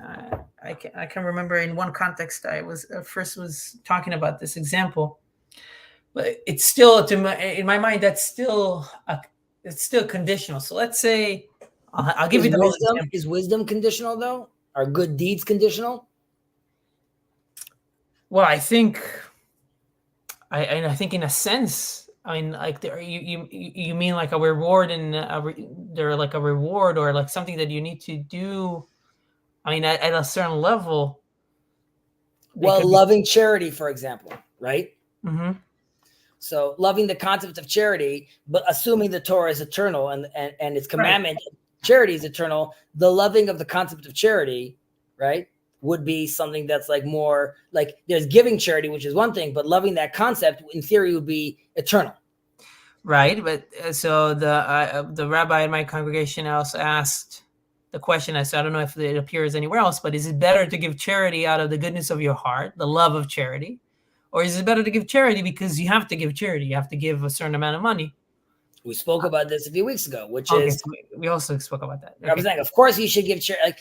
I can remember in one context I was talking about this example, but it's still in my mind that's still it's still conditional. So let's say I'll give you the wisdom. Is wisdom conditional though? Are good deeds conditional? Well, I think in a sense, I mean, like you mean like a reward and they're like a reward or like something that you need to do. I mean, at a certain level. Well, loving charity, for example, right? Mm-hmm. So loving the concept of charity, but assuming the Torah is eternal and its commandment, right, charity is eternal, the loving of the concept of charity, right, would be something that's like more like there's giving charity, which is one thing, but loving that concept in theory would be eternal. Right. But so the rabbi in my congregation also asked the question, I don't know if it appears anywhere else, but is it better to give charity out of the goodness of your heart, the love of charity? Or is it better to give charity because you have to give charity? You have to give a certain amount of money. We spoke about this a few weeks ago, which is... We also spoke about that. Okay. I was saying, of course you should give charity.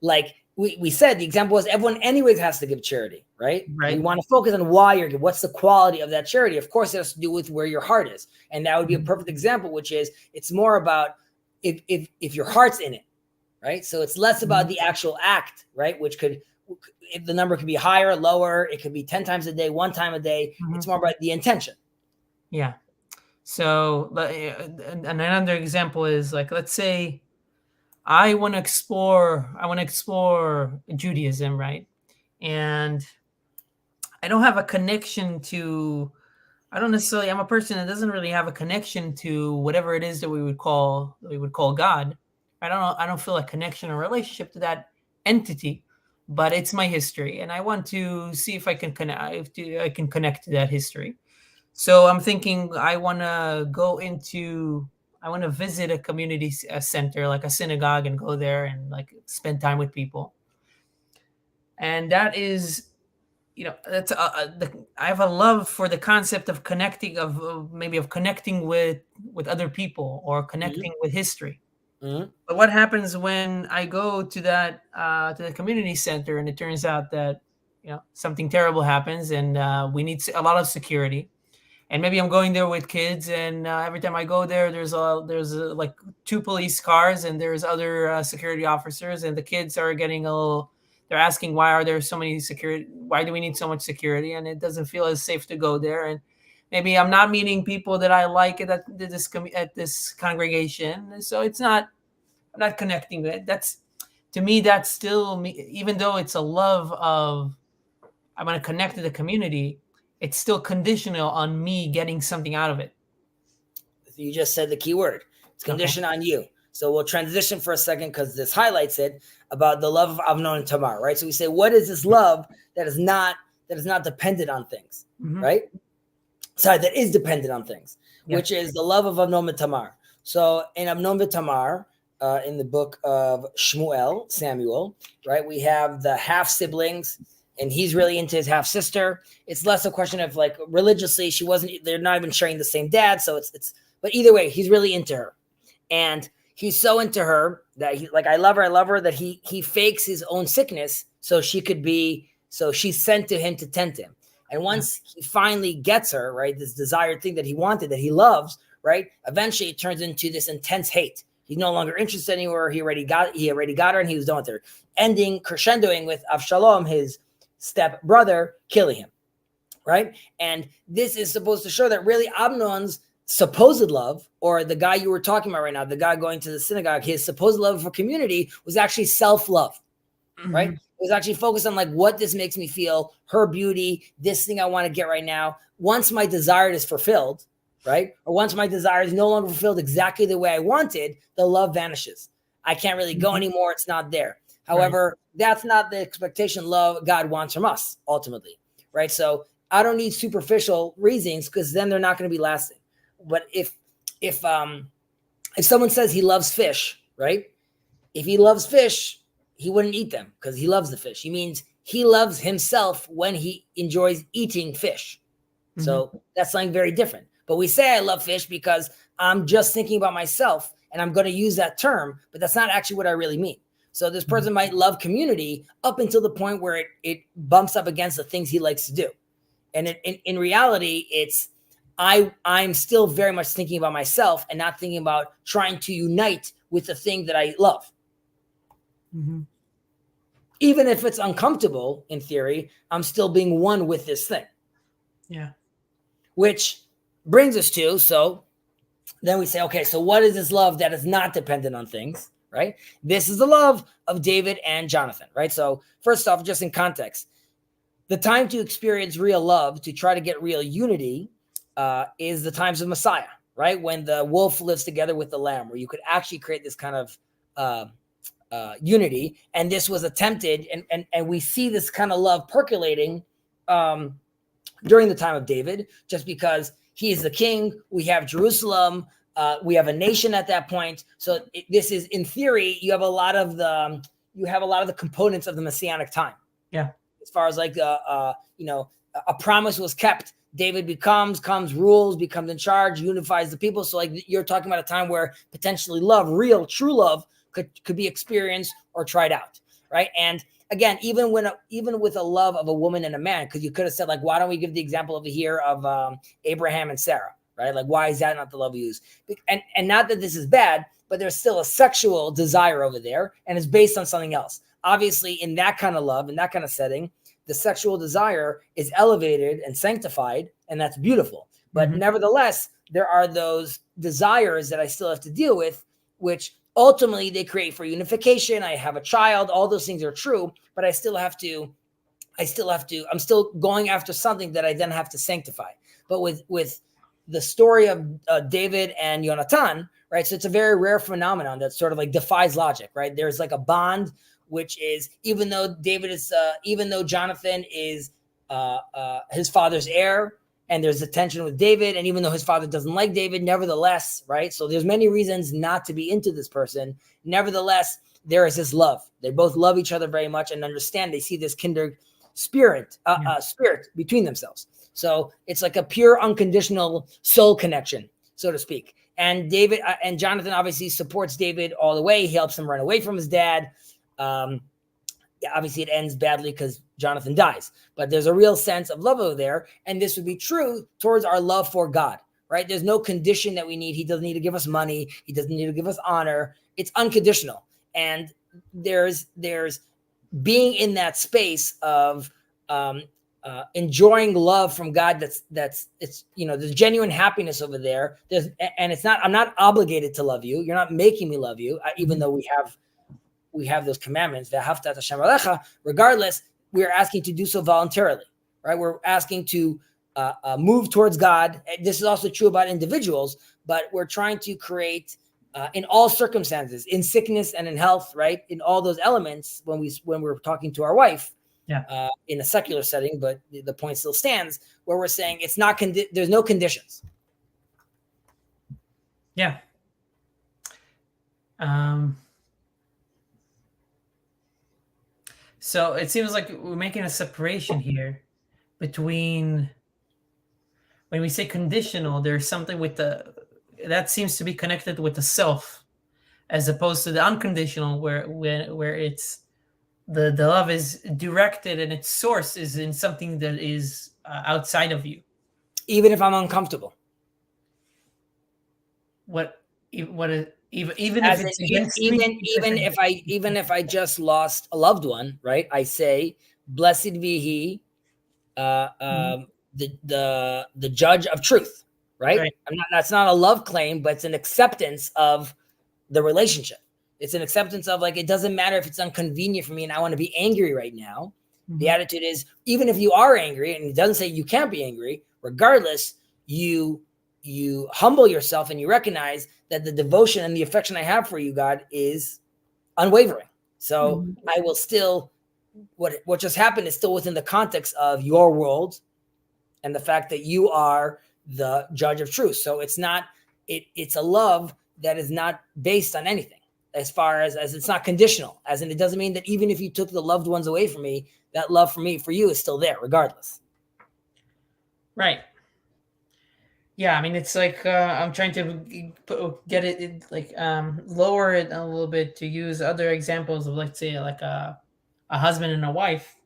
Like we said, the example was everyone anyways has to give charity, right? Right. We want to focus on why you're giving. What's the quality of that charity? Of course, it has to do with where your heart is. And that would be a perfect example, which is it's more about if your heart's in it, right? So it's less about the actual act, right? Which if the number could be higher, lower, it could be 10 times a day, 1 time a day. It's more about the intention. Yeah. So another example is like, let's say I want to explore Judaism, right? And I don't have a connection to, I'm a person that doesn't really have a connection to whatever it is that we would call God. I don't feel a connection or relationship to that entity, but it's my history, and I want to see if I can connect to that history. So I'm thinking I want to visit a community center, like a synagogue, and go there and like spend time with people. And that is, that's I have a love for the concept of connecting, of connecting with other people or connecting with history. Mhm. But what happens when I go to to the community center and it turns out that something terrible happens and we need a lot of security, and maybe I'm going there with kids, and every time I go there, like two police cars and there's other security officers, and the kids are getting a little. They're asking why are there so many security? Why do we need so much security? And it doesn't feel as safe to go there. And maybe I'm not meeting people that I like at this congregation, so I'm not connecting with it. That's to me, that's still me, even though it's a love of I want to connect to the community, it's still conditional on me getting something out of it. You just said the key word. It's conditioned on you. So we'll transition for a second because this highlights it about the love of Amnon and Tamar, right? So we say, what is this love that is not dependent on things, right? Sorry, that is dependent on things, which is the love of Amnon and Tamar. So in Amnon and Tamar, in the book of Samuel, right, we have the half siblings, and he's really into his half sister. It's less a question of like religiously, they're not even sharing the same dad. So but either way, he's really into her, and he's so into her that I love her, that he fakes his own sickness so she's sent to him to tend him. And once he finally gets her, right, this desired thing that he wanted, that he loves, right, eventually it turns into this intense hate. He's no longer interested anywhere. He already got her, and he was done with her. Ending, crescendoing with Avshalom, his step brother, killing him, right? And this is supposed to show that really Amnon's supposed love, or the guy you were talking about right now, the guy going to the synagogue, his supposed love for community was actually self-love, right? It was actually focused on like what this makes me feel, her beauty, this thing I want to get right now. Once my desire is fulfilled, right? Or once my desire is no longer fulfilled exactly the way I wanted, the love vanishes. I can't really go anymore. It's not there. However, that's not the expectation God wants from us ultimately, right? So I don't need superficial reasons because then they're not going to be lasting. But if someone says he loves fish, right? If he loves fish, he wouldn't eat them because he loves the fish. He means he loves himself when he enjoys eating fish. So that's something very different. But we say I love fish because I'm just thinking about myself and I'm going to use that term, but that's not actually what I really mean. So this person might love community up until the point where it bumps up against the things he likes to do. And in reality, I'm still very much thinking about myself and not thinking about trying to unite with the thing that I love. Even if it's uncomfortable in theory, I'm still being one with this thing. Yeah. Which brings us to, so then we say, okay, so what is this love that is not dependent on things, right? This is the love of David and Jonathan, right? So first off, just in context, the time to experience real love, to try to get real unity, is the times of Messiah, right? When the wolf lives together with the lamb, where you could actually create this kind of unity. And this was attempted, and we see this kind of love percolating during the time of David, just because he is the king. We have Jerusalem. We have a nation at that point. So this is, in theory, you have a lot of the components of the Messianic time. Yeah. As far as like a promise was kept. David comes, rules, becomes in charge, unifies the people. So like you're talking about a time where potentially love, real, true love, could be experienced or tried out, right? And again, even with a love of a woman and a man, because you could have said like, why don't we give the example over here of Abraham and Sarah, right? Like, why is that not the love we use? And not that this is bad, but there's still a sexual desire over there, and it's based on something else. Obviously, in that kind of love, in that kind of setting, the sexual desire is elevated and sanctified, and that's beautiful. But nevertheless, there are those desires that I still have to deal with, which ultimately they create for unification. I have a child, all those things are true, but I'm still going after something that I then have to sanctify. But with the story of David and Jonathan, right? So it's a very rare phenomenon that sort of like defies logic, right? There's like a bond, which is, even though Jonathan is his father's heir, and there's a tension with David, and even though his father doesn't like David, nevertheless, right? So there's many reasons not to be into this person. Nevertheless, there is this love. They both love each other very much and understand. They see this kindred spirit between themselves. So it's like a pure, unconditional soul connection, so to speak. And David and Jonathan obviously supports David all the way. He helps him run away from his dad. Obviously, it ends badly because Jonathan dies. But there's a real sense of love over there. And this would be true towards our love for God, right? There's no condition that we need. He doesn't need to give us money. He doesn't need to give us honor. It's unconditional. And there's being in that space of enjoying love from God. That's it's there's genuine happiness over there. And it's not, I'm not obligated to love you. You're not making me love you, even though we have those commandments. Regardless, we are asking to do so voluntarily, right? We're asking to move towards God. This is also true about individuals, but we're trying to create in all circumstances, in sickness and in health, right? In all those elements, when we're talking to our wife, in a secular setting, but the point still stands where we're saying it's not, there's no conditions. Yeah. So it seems like we're making a separation here between, when we say conditional, there's something with that seems to be connected with the self, as opposed to the unconditional, where it's the love is directed and its source is in something that is outside of you. Even if I'm uncomfortable. Even if I just lost a loved one, right? I say, "Blessed be He, the judge of truth," right? That's not a love claim, but it's an acceptance of the relationship. It's an acceptance of, like, it doesn't matter if it's inconvenient for me and I want to be angry right now. Mm-hmm. The attitude is, even if you are angry, and it doesn't say you can't be angry, regardless, you humble yourself and you recognize that the devotion and the affection I have for you, God, is unwavering. So I will still, what just happened is still within the context of your world and the fact that you are the judge of truth. So it's not, it's a love that is not based on anything, as far as it's not conditional, as in it doesn't mean that even if you took the loved ones away from me, that love for you is still there regardless. Right. Yeah, I mean, it's like I'm trying to get it like lower it a little bit to use other examples of, let's say, like a husband and a wife.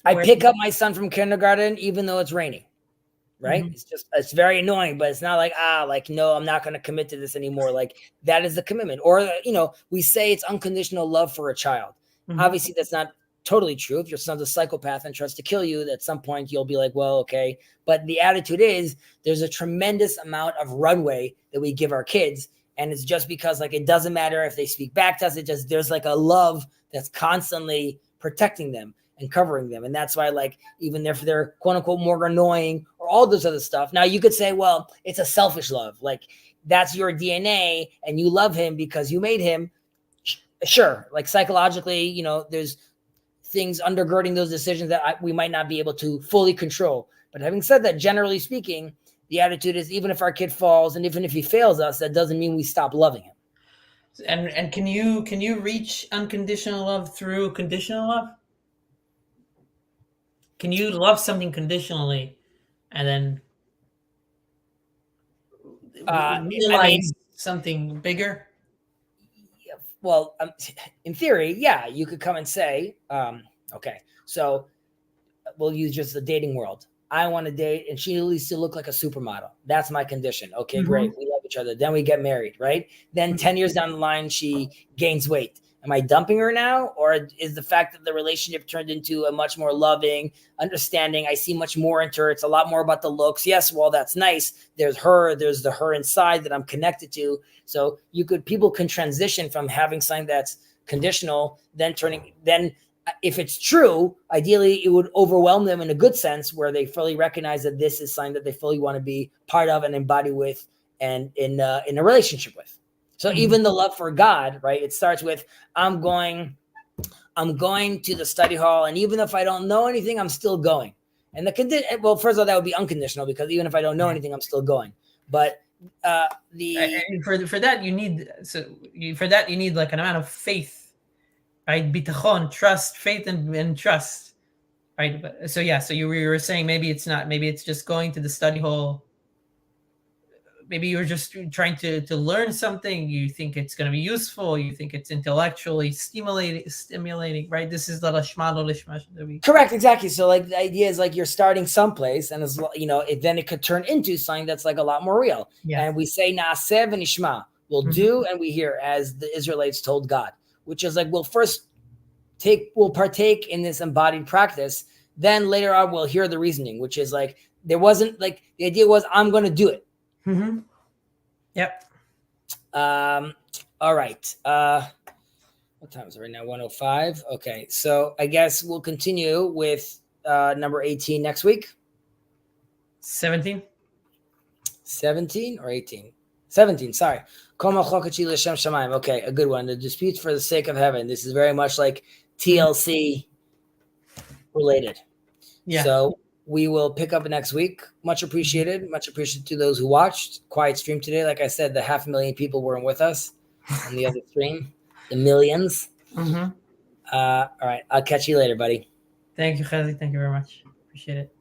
I pick up my son from kindergarten even though it's raining, right? Mm-hmm. It's very annoying, but it's not like, no, I'm not going to commit to this anymore. Like, that is the commitment. Or, we say it's unconditional love for a child. Mm-hmm. Obviously, that's not totally true. If your son's a psychopath and tries to kill you, at some point you'll be like, well, okay. But the attitude is there's a tremendous amount of runway that we give our kids. And it's just because, like, it doesn't matter if they speak back to us. There's like a love that's constantly protecting them and covering them. And that's why, like, even if they're quote unquote more annoying or all this other stuff. Now you could say, well, it's a selfish love. Like, that's your DNA and you love him because you made him. Sure. Like, psychologically, there's things undergirding those decisions that we might not be able to fully control. But having said that, generally speaking, the attitude is, even if our kid falls and even if he fails us, that doesn't mean we stop loving him. And can you reach unconditional love through conditional love? Can you love something conditionally and then realize something bigger? Well, in theory, yeah, you could come and say, okay, so we'll use just the dating world. I want to date, and she needs to look like a supermodel. That's my condition. Okay, great. We love each other. Then we get married, right? Then 10 years down the line, she gains weight. Am I dumping her now? Or is the fact that the relationship turned into a much more loving, understanding, I see much more into her. It's a lot more about the looks. Yes, well, that's nice. There's the her inside that I'm connected to. So people can transition from having something that's conditional, then if it's true, ideally it would overwhelm them in a good sense, where they fully recognize that this is something that they fully want to be part of and embody with and in a relationship with. So even the love for God, right? It starts with, I'm going to the study hall, and even if I don't know anything, I'm still going. And well, first of all, that would be unconditional, because even if I don't know anything, I'm still going. But for that you need like an amount of faith, right? Bitachon, trust, faith, and trust, right? So you were saying maybe it's just going to the study hall maybe you're just trying to learn something. You think it's going to be useful. You think it's intellectually stimulating, right? This is the lashma lo lishma that we. Correct, exactly. So like the idea is like you're starting someplace, and then it could turn into something that's like a lot more real. Yeah. And we say naaseh v'nishma, we'll do and we hear, as the Israelites told God, which is like we'll partake in this embodied practice. Then later on we'll hear the reasoning, which is like there wasn't like the idea was I'm going to do it. Yep. All right. What time is it right now? 1:05. Okay, so I guess we'll continue with number 18 next week. 17 or 18? 17, sorry. Okay, a good one. The disputes for the sake of heaven. This is very much like TLC related. Yeah. So we will pick up next week. Much appreciated. Much appreciated to those who watched. Quiet stream today. Like I said, the 500,000 people weren't with us on the other stream. The millions. All right. I'll catch you later, buddy. Thank you, Chezi. Thank you very much. Appreciate it.